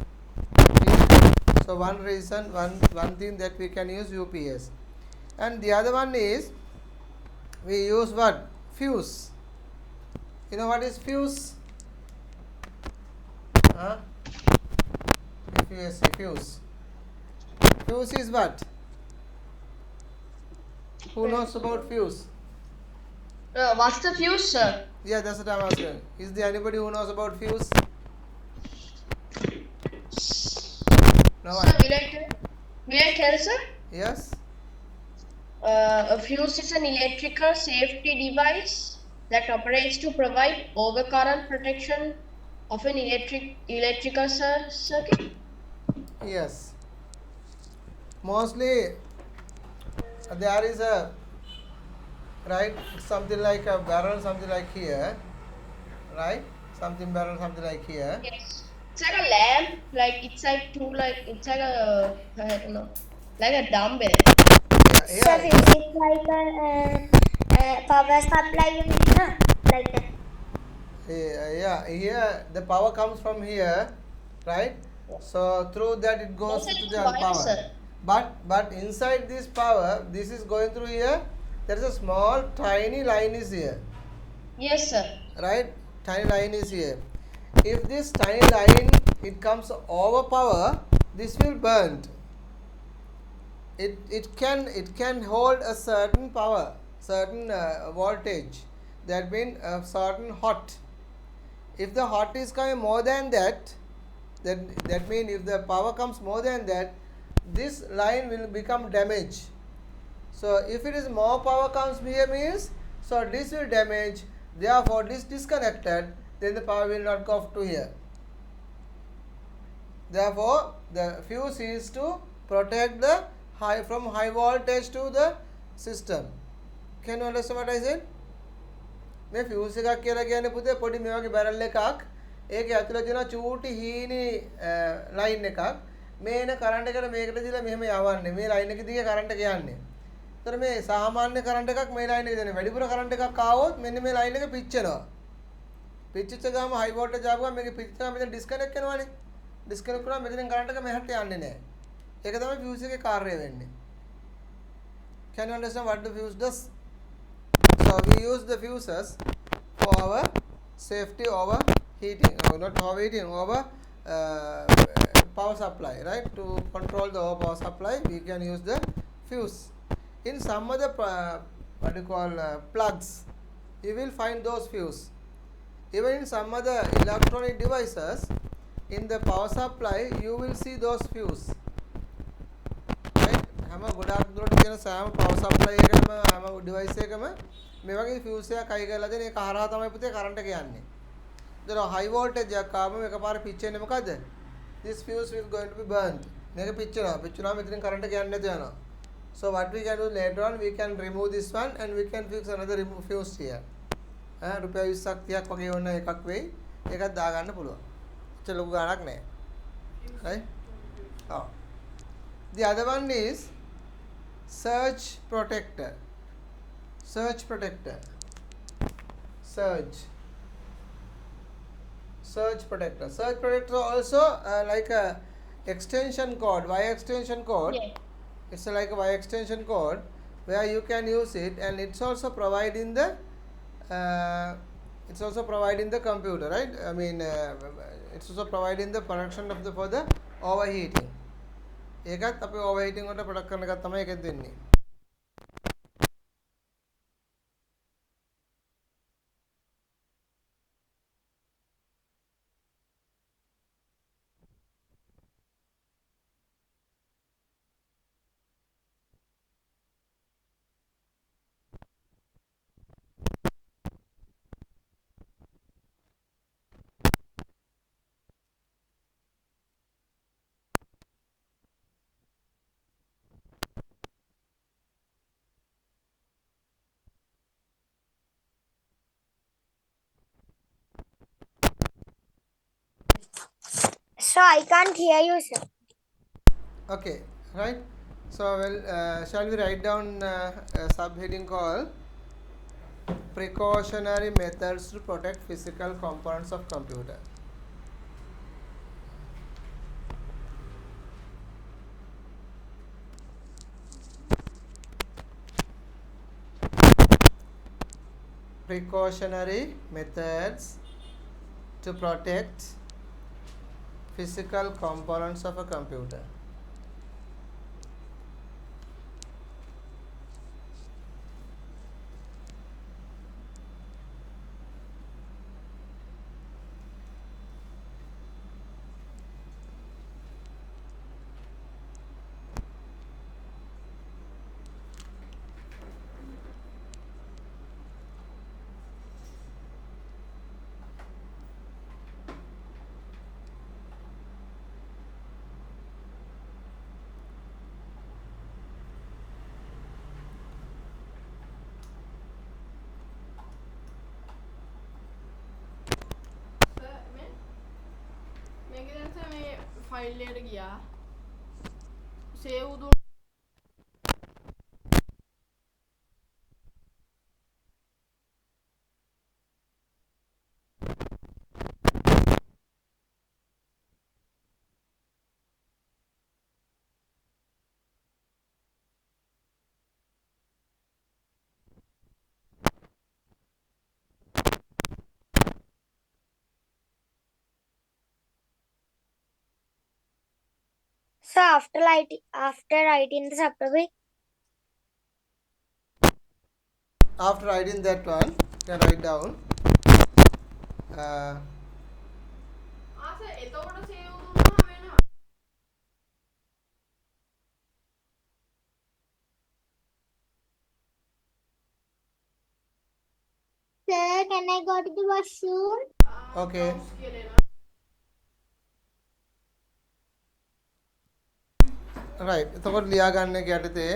Okay? So one reason, one thing that we can use UPS, and the other one is we use what? Fuse. You know what is fuse? Huh? Fuse. Fuse is what? Who knows about fuse? What's the fuse, sir? Yeah, that's what I'm asking. Is there anybody who knows about fuse? No one. Sir, will I tell, sir? Yes. A fuse is an electrical safety device that operates to provide overcurrent protection of an electrical circuit. Yes. Mostly there is a, right, something like a barrel, something like here, right? Something barrel, something like here. Yes. It's like a lamp, it's like a, I don't know, like a dumbbell. Yeah, So yeah. fuse is like a power supply unit, no? Like that. Yeah, here the power comes from here, right? So through that it goes Yes, to sir, the wire, power. sir. But inside this power, this is going through here. There is a small tiny line is here, Yes, sir. right? Tiny line is here. If this tiny line it comes over power, this will burn. It can hold a certain power, certain voltage. That means a certain hot. If the hot is coming more than that, that means if the power comes more than that, this line will become damaged. So if it is more power comes here means So this will damage, therefore this disconnected, then the power will not go to here. Therefore the fuse is to protect the from high voltage to the system. Can you understand what I said? මේ fuse එකක් කියලා කියන්නේ පුතේ පොඩි මේ වගේ barrel එකක්. ඒකේ ඇතුළේ තියෙන චූටි හීනි ලයින් එකක්. මේ එන කරන්ට් එකට මේකට දීලා මෙහෙම යවන්නේ. මේ ලයින් එක දිගේ කරන්ට් එක යන්නේ. ඒතර මේ සාමාන්‍ය කරන්ට් එකක් මේ ලයින් එකේ දෙන්නේ. වැඩිපුර කරන්ට් එකක් ආවොත් මෙන්න මේ ලයින් එක පිච්චෙනවා. පිච්චිච්ච ගාම හයි වෝල්ටේජ් ආපුවම මේකේ පිච්චෙන මෙතන ඩිස්කනෙක්ට් වෙනවානේ. ඩිස්කනෙක්ට් වුණාම මෙතනින් කරන්ට් එක මෙහාට යන්නේ නැහැ. ඒක තමයි ෆියුස් එකේ කාර්යය වෙන්නේ. Can you understand what the fuse does? So we use the fuses for our safety over heating, or not overheating, over power supply, right? To control the power supply, we can use the fuse. In some other what you call plugs, you will find those fuse. Even in some other electronic devices, in the power supply, you will see those fuse. හැම ගොඩාක් දුරට තියෙන සෑම power supply එකකම හැම device එකකම මේ වගේ fuse එකක් අයි කරලා දෙන ඒක හරහා තමයි පුතේ කරන්ට් එක යන්නේ. ඒතර හයි වෝල්ටේජ් එකක් ආවම එකපාර පිච්චෙන්නේ මොකද්ද? This fuse will going to be burned. මේක පිච්චෙනවා. පිච්චුනාම ඉතින් කරන්ට් එක යන්නේ නැතුව යනවා. So what we can do later on, we can remove this one and we can fix another fuse here. රුපියල් 20ක් 30ක් වගේ වුණ එකක් වෙයි. ඒකත් දාගන්න පුළුවන්. ඒක ලොකු ගාණක් නෑ. Right? Oh. The other one is surge protector. Surge protector. Surge protector. Surge protector also like a extension cord, wire extension cord. Yeah. It's like a wire extension cord where you can use it, and it's also providing the computer, right? I mean it's also providing the protection of the for the overheating. ඒකත් අපි overheating වලට product කරන එකක් තමයි ඒකෙන් දෙන්නේ. So I can't hear you, sir. Okay, right? So shall we write down a subheading called precautionary methods to protect physical components of computer. Precautionary methods to protect physical components of a computer. File එකට ගියා save දුන්න So after writing the subtopic, After writing that one, you can write down එතකොට save දුන්නා වෙනවා can I go to the washroom? Okay. Right. එතකොට ලියා ගන්න එක යටතේ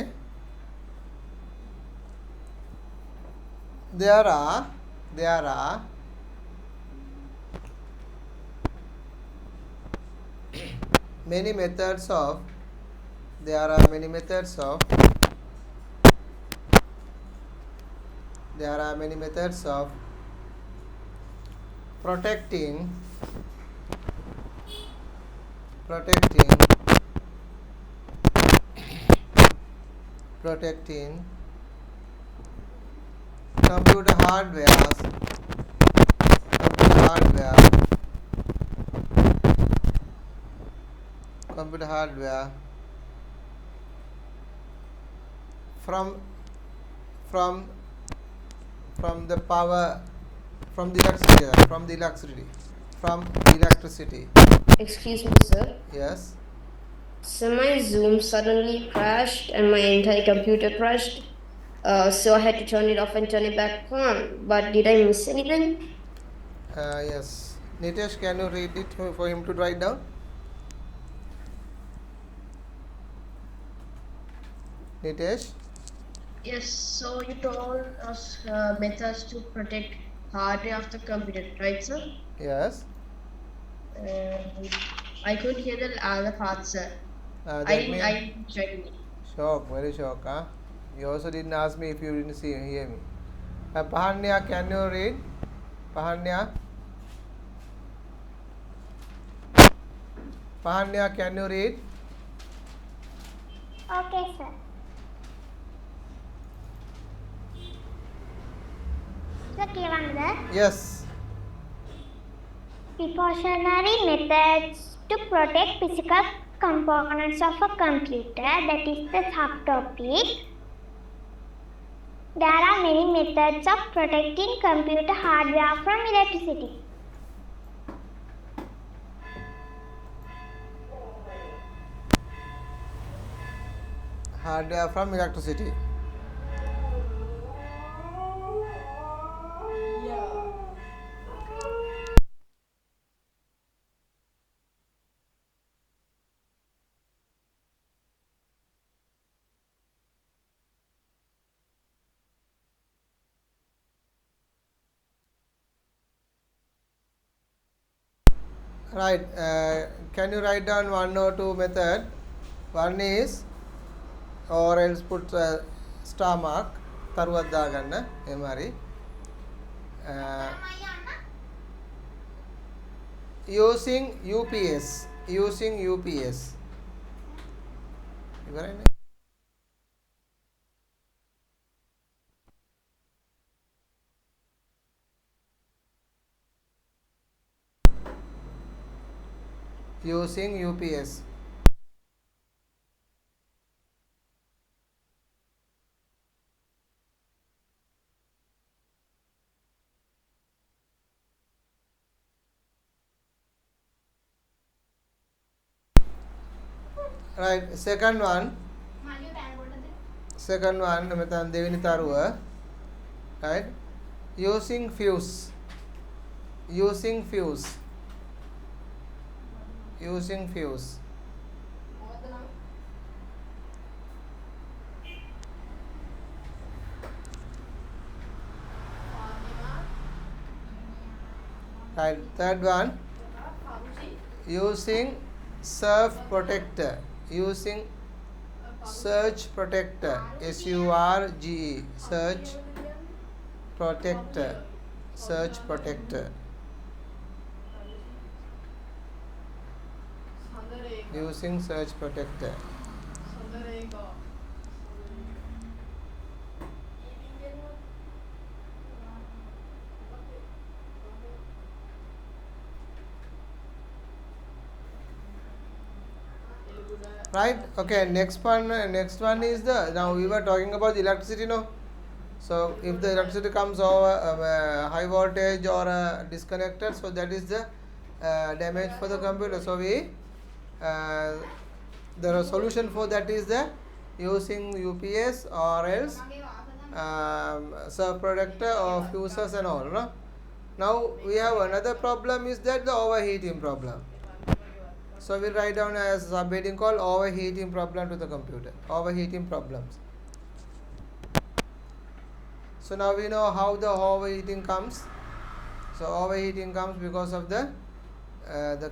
there are many methods of there are many methods of there are many methods of protecting computer hardware from the power from the electricity. Excuse me, sir. Yes. So my Zoom suddenly crashed and my entire computer crashed. So I had to turn it off and turn it back on. But did I miss anything? Yes. Nitesh, can you read it for him to write down? Nitesh? Yes, so you told us methods to protect hardware of the computer, right, sir? Yes. I couldn't hear the other part, sir. That I means checked it. shock, very shock, huh? You also didn't ask me if you didn't hear me. Pahanya, can you read? Pahanya, can you read? Okay, sir. So, Kivanda, Yes. precautionary methods to protect physical components of a computer, that is the subtopic. There are many methods of protecting computer hardware from electricity. Hardware from electricity. Right. Can you write down one or two method? One is, or else put star mark. තරුවක් දාගන්න එහෙම හරි. Using UPS. ඉවරයිනේ. Using UPS. Right. Second one මෙතන දෙවෙනි තරුව. Right. Using fuse. Right. Third one, using surge protector. Surge protector. SURGE. Surge protector. Using surge protector. Right. Okay. Next one is now we were talking about the electricity, no? So if the electricity comes over high voltage or disconnected, so that is the damage for the computer. So the solution for that is the using UPS or else surge protector or fuses and all, no? Now we have another problem is that the overheating problem. So we'll write down as subheading called overheating problem to the computer. Overheating problems. So now we know how the overheating comes. So overheating comes because of the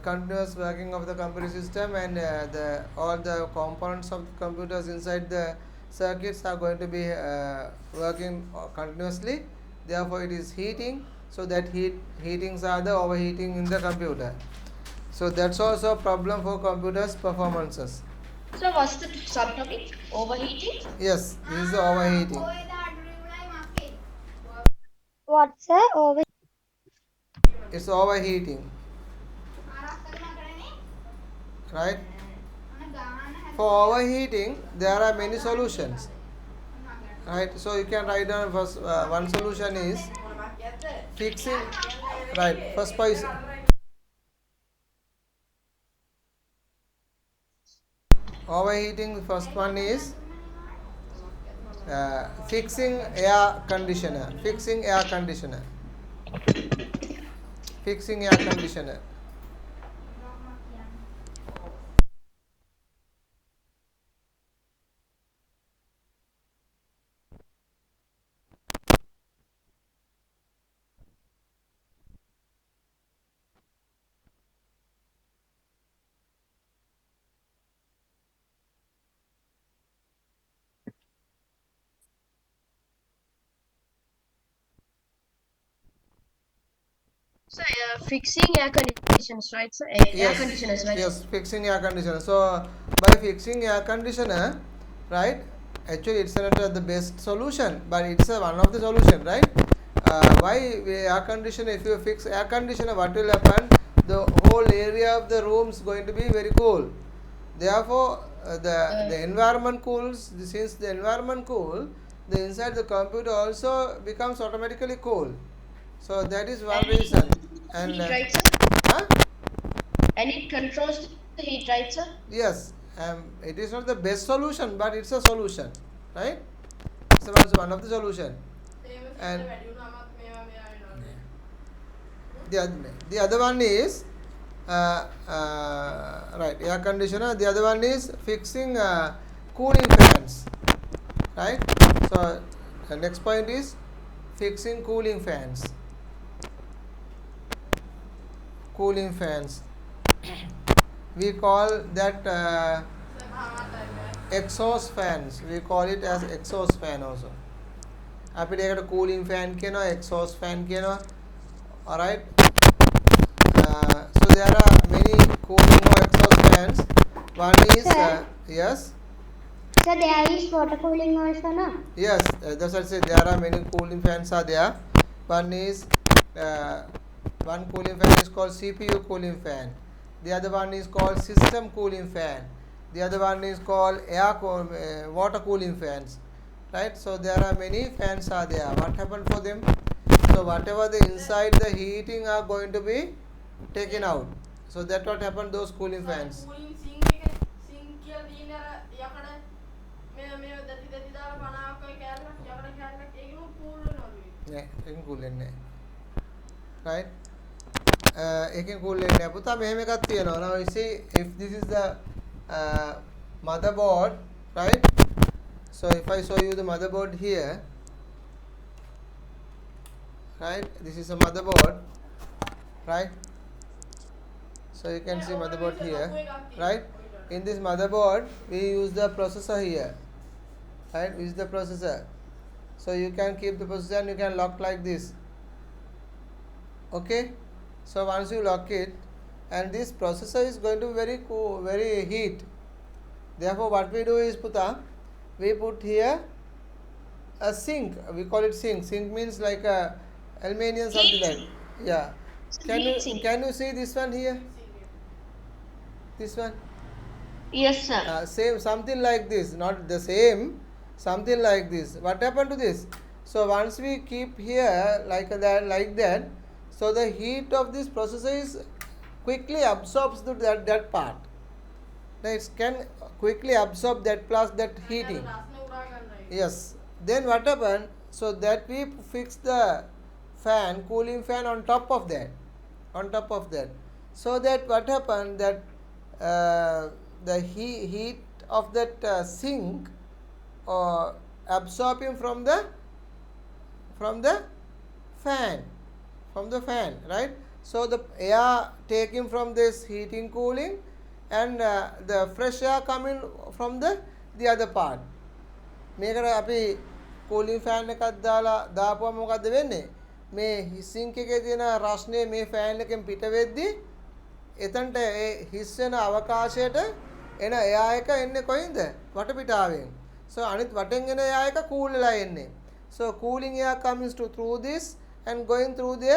continuous working of the computer system, and the all the components of the computers inside the circuits are going to be working continuously. Therefore, it is heating. So that heatings are the overheating in the computer. So that's also a problem for computers' performances. So what's the subtopic? Overheating? Yes, this is the overheating. What's a over? It's overheating, right? For overheating, there are many solutions, right? So you can write down first. One solution is fixing, right? First point. Overheating. First one is fixing air conditioner. Fixing air conditioner. Fixing air conditioner. So fixing air conditioners, right? So air Yes, conditioners, right? yes, fixing air conditioner. So by fixing air conditioner, right? Actually, it's not the best solution, but it's one of the solution, right? Why air conditioner? If you fix air conditioner, what will happen? The whole area of the room is going to be very cool. Therefore, the environment cools. Since the environment cool, the inside the computer also becomes automatically cool. So that is one reason. And Heat, right, sir? huh? And it controls the heat, right, sir? Yes, it is not the best solution, but it's a solution, right? It's also one of the solution. And the other one is right, air conditioner. The other one is fixing cooling fans, right? So the next point is fixing cooling fans. Cooling fans. We call that exhaust fans. We call it as exhaust fan also. අපිට ඒකට cooling fan කියනවා, exhaust fan කියනවා. Alright. So there are many cooling or exhaust fans. One is yes. So there is water cooling also, no? Yes, that's what I said. There are many cooling fans are there. One is one cooling fan is called CPU cooling fan. The other one is called system cooling fan. The other one is called water cooling fans. Right? So there are many fans are there. What happened for them? So whatever the inside the heating are going to be taken out. So that what happened those cooling fans. එකෙන් cool වෙන්නේ right එකෙන් cool වෙන්නේ නැහැ පුතා මෙහෙම එකක් තියෙනවා now you see if this is the motherboard right so if I show you the motherboard here right this is a motherboard right so you can see motherboard here right in this motherboard we use the processor here right this is the processor so you can keep the processor and you can lock like this okay so once you lock it and this processor is going to be very cool very heat therefore what we do is puta we put here a sink we call it sink means like a aluminium something like yeah can you see this one here this one Yes, sir. same something like this not the same something like this what happened to this so once we keep here like that so the heat of this processor is quickly absorbs that part it can quickly absorb that plus that heating yes then what happened so that we fix the fan, cooling fan on top of that, so that what happened that the heat of that sink absorbing from the fan, right? So the air taken from this heating cooling, and the fresh air coming from the other part. මේකට අපි cooling fan එකක් දාලා දාපුවම මොකද්ද වෙන්නේ? මේ sync එකේ තියෙන රස්නේ මේ ෆෑන් එකෙන් පිට වෙද්දී එතනට ඒ හිස් වෙන අවකාශයට එන එයා එක එන්නේ කොයින්ද? වටපිටාවෙන්. So අනිත් වටෙන් එන එයා එක කූල් වෙලා එන්නේ. So cooling air comes to through this and going through the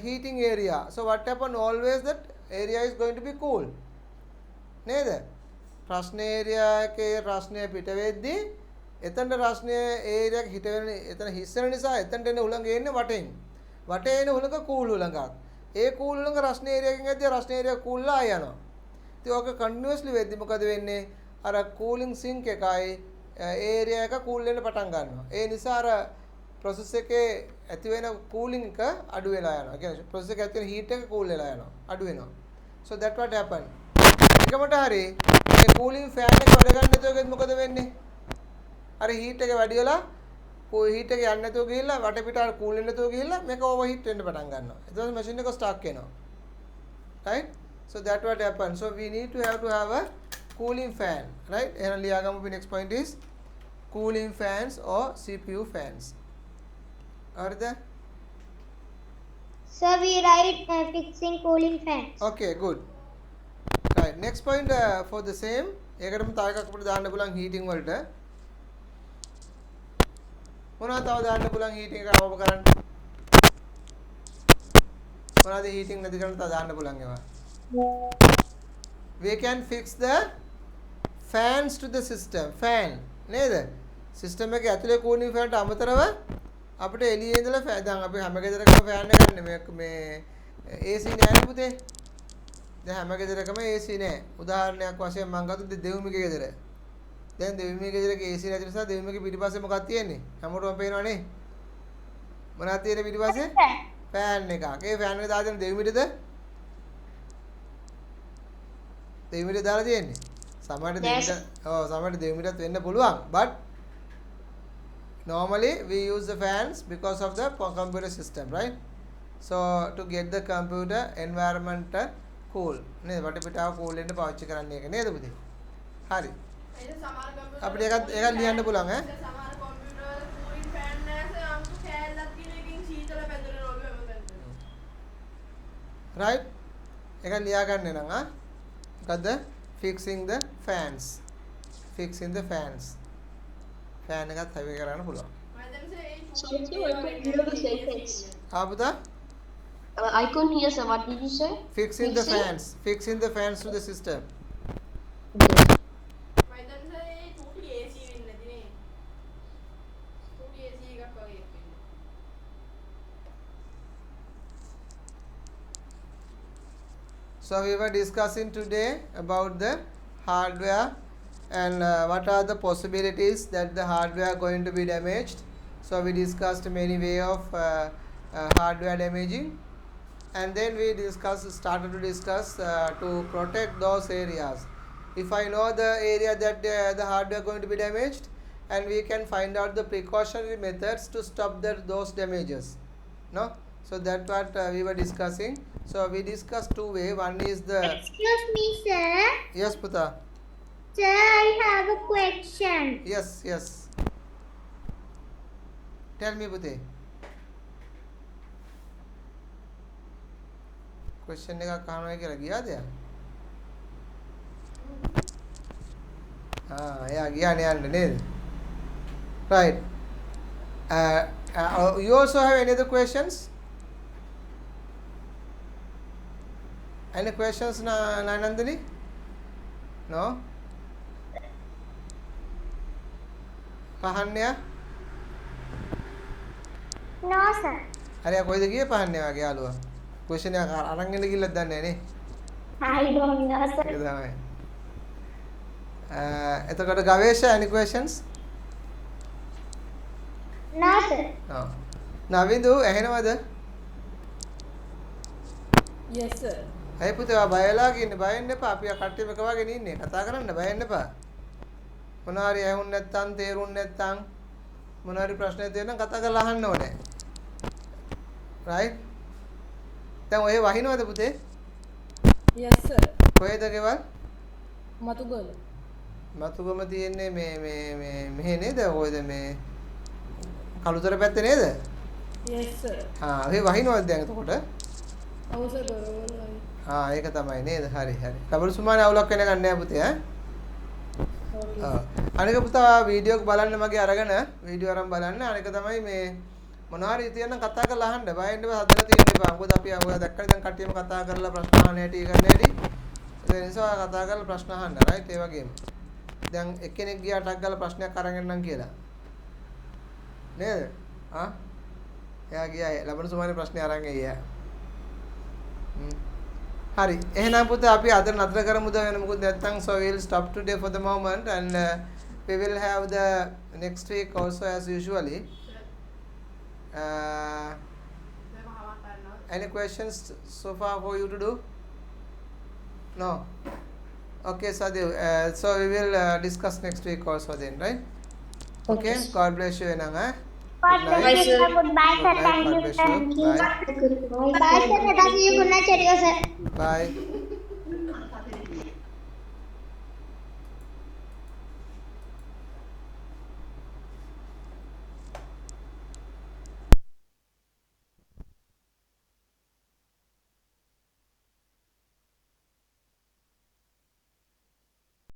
heating area. So what happen always that area is going to be cool. නේද? රස්නේ ඒරියා එකේ රස්නේ පිට වෙද්දී එතනට රස්නේ ඒරියා එක හිට වෙන එතන හිස් වෙන නිසා එතනට එන උලංග එන්නේ වටෙන්. වටේ එන උලංග කූල් උලංගක්. ඒ කූල් උලංග රස්නේ ඒරියා එකෙන් ඇද්දී රස්නේ ඒරියා කූල්ලා යනවා. ඉතින් ඔක කන්ටිනියස්ලි වෙද්දී මොකද වෙන්නේ? අර කූලින් සිංක් එකයි ඒරියා එක කූල් වෙන්න පටන් ගන්නවා. ඒ නිසා අර ප්‍රොසෙස් එකේ ඇති වෙන කූලින් එක අඩු වෙලා යනවා. ඒ කියන්නේ ප්‍රොසෙස් එකේ ඇති වෙන හීට් එක කූල් වෙලා යනවා. අඩු වෙනවා. So that what happen. එකමට හරි මේ කූලින් ෆෑන් එක වැඩ ගන්න නැතුව මොකද වෙන්නේ? අර හීට් එක වැඩි වෙලා හීට් එක යන්නේ නැතුව ගිහිල්ලා වටපිටාර කූල් වෙන්න නැතුව ගිහිල්ලා මේක ඕවර් හීට් වෙන්න පටන් ගන්නවා. ඊට පස්සේ මැෂින් එක ස්ටක් වෙනවා. Right? So that what happen. So we need to have a cooling fan. Right? එහෙනම් ලියාගමු next point is cooling fans or CPU fans. හරිද? So we write fixing cooling fans. Okay, good. Right. Next point for the same. ඒකටම තව එකක් අපිට දාන්න පුළුවන් heating වලට. මොනවද තව දාන්න පුළුවන් heating එක අවබෝධ කරන්න? මොනවද heating නැති කරන්න තව දාන්න පුළුවන් ඒවා? We can fix the fans to the system. Fan නේද? system එකේ ඇතුලේ cooling fan ට අමතරව අපිට එළියේ ඉඳලා දැන් අපි හැම ගෙදරකම fan එකක් ගන්න මේ AC නෑනේ පුතේ. දැන් හැම ගෙදරකම AC නෑ. උදාහරණයක් වශයෙන් මම ගත්තොත් දෙවුමිගේ ගෙදර. දැන් දෙවුමිගේ ගෙදරක AC නැති නිසා දෙවුමිගේ පිටිපස්සේ මොකක්ද තියෙන්නේ? හැමෝටම පේනවනේ. මොනවද තියෙන්නේ පිටිපස්සේ? ෆෑන් එකක්. ඒ ෆෑන් එක දාලා තියෙන දෙවුමිටද? දෙවුමිට දාලා තියෙන්නේ. සමහරට දෙවුමිට සමහරට දෙවුමිටත් වෙන්න පුළුවන්. But normally we use the fans because of the computer system, right? So to get the computer environment cool නේද? වටපිටාව cool වෙන්න පාවිච්චි කරන්න එක නේද පුතේ? හරි. අපිට ඒකත් ලියන්න පුළුවන් ඈ. සමහර කම්පියුටර් කූලින් ෆෑන් නැසේ අමුතු කෑල්ලක් තියෙන එකකින් සීතල පැදුරන ඔළුව හැමතැනම. Right? ඒක ලියා ගන්න නම් මොකද්ද? fixing the fans. Fixing the fans. fan එකත් හැවි කරන්න පුළුවන්. පුතා? I couldn't hear, sir. What did you say? Fixing the fans. Fixing the fans to the system. So we were discussing today about the hardware and what are the possibilities that the hardware going to be damaged. So we discussed many way of hardware damaging, and then we started to discuss to protect those areas. If I know the area that the hardware going to be damaged, and we can find out the precautionary methods to stop those damages. No? So that's what we were discussing. So we discussed two way. One is the. Excuse me, sir. Yes, Puta. Sir, I have a question. Yes, yes. Tell me, Pute. Question එකක් අහනවා කියලා ගියාද යා? එයා ගියානේ යන්න නේද? Right. You also have any other questions? Any questions, Nanandini? No? පහන්නයා? No, sir. හරි කොයිද ගියේ පහන්නේ වගේ යාළුවා? ක්වෙස්චන් එක අරන් එන්න ගිල්ලක් දන්නේ නැහැ නේ. I don't know, sir. ඒක තමයි. එතකොට ගවේෂ any questions? No, sir. No. නවිදු ඇහෙනවද? yes sir. ඇයි පුතේ ඔයා බය වෙලා ඉන්නේ? බය වෙන්න එපා. අපි කට්ටියම එක වගේ ඉන්නේ. කතා කරන්න බය වෙන්න එපා. මොනවා හරි ඇහුන් නැත්නම් තේරුම් නැත්නම් මොනවා හරි ප්‍රශ්නයක් තියෙනවා නම් කතා කරලා අහන්න ඕනේ. right? දැන් ඔය වහිනවද පුතේ? yes sir. කොහෙද ගෙවල්? මතුගල. මතුගම තියෙන්නේ මෙහෙ නේද? කොහෙද මේ කළුතර පැත්තේ නේද? yes sir. ඔය වහිනවද දැන් එතකොට? ඔව් sir බරවලයි. ඒක තමයි නේද? හරි හරි. ලබන සුමානේ අවුලක් වෙන ගන්න නෑ පුතේ ඈ. අනික පුතා වීඩියෝ එක බලන්න මගේ අරගෙන වීඩියෝ අරන් බලන්න. අනික තමයි මේ මොනවා හරි තියෙනම් කතා කරලා අහන්න. බය වෙන්න එපා. හදලා තියෙන්න එපා. මොකද අපි ඔය දැක්කම දැන් කට්ටියම කතා කරලා ප්‍රශ්න අහන්න හැටි ගන්න හැටි. ඒ නිසා කතා කරලා ප්‍රශ්න අහන්න. රයිට්? ඒ වගේම. දැන් එක්කෙනෙක් ගියා ටක් ගාලා ප්‍රශ්නයක් අරන් එන්නම් කියලා. නේද? එයා ගියා ලබන සුමානේ ප්‍රශ්නේ අරන් ගියා. Hari, එහෙනම් පුතේ අපි අද නතර කරමුද වෙන මොකද නැත්නම් so we will stop today for the moment and we will have the next week also as usually. Any questions so far for you to do? No. Okay, Sadev. So we will discuss next week also then, right? Okay. God bless you, Enanga. God bless you, sir. Goodbye, sir. Thank you, sir. Bye. Bye, sir. Thank you. Good night, sir. Bye.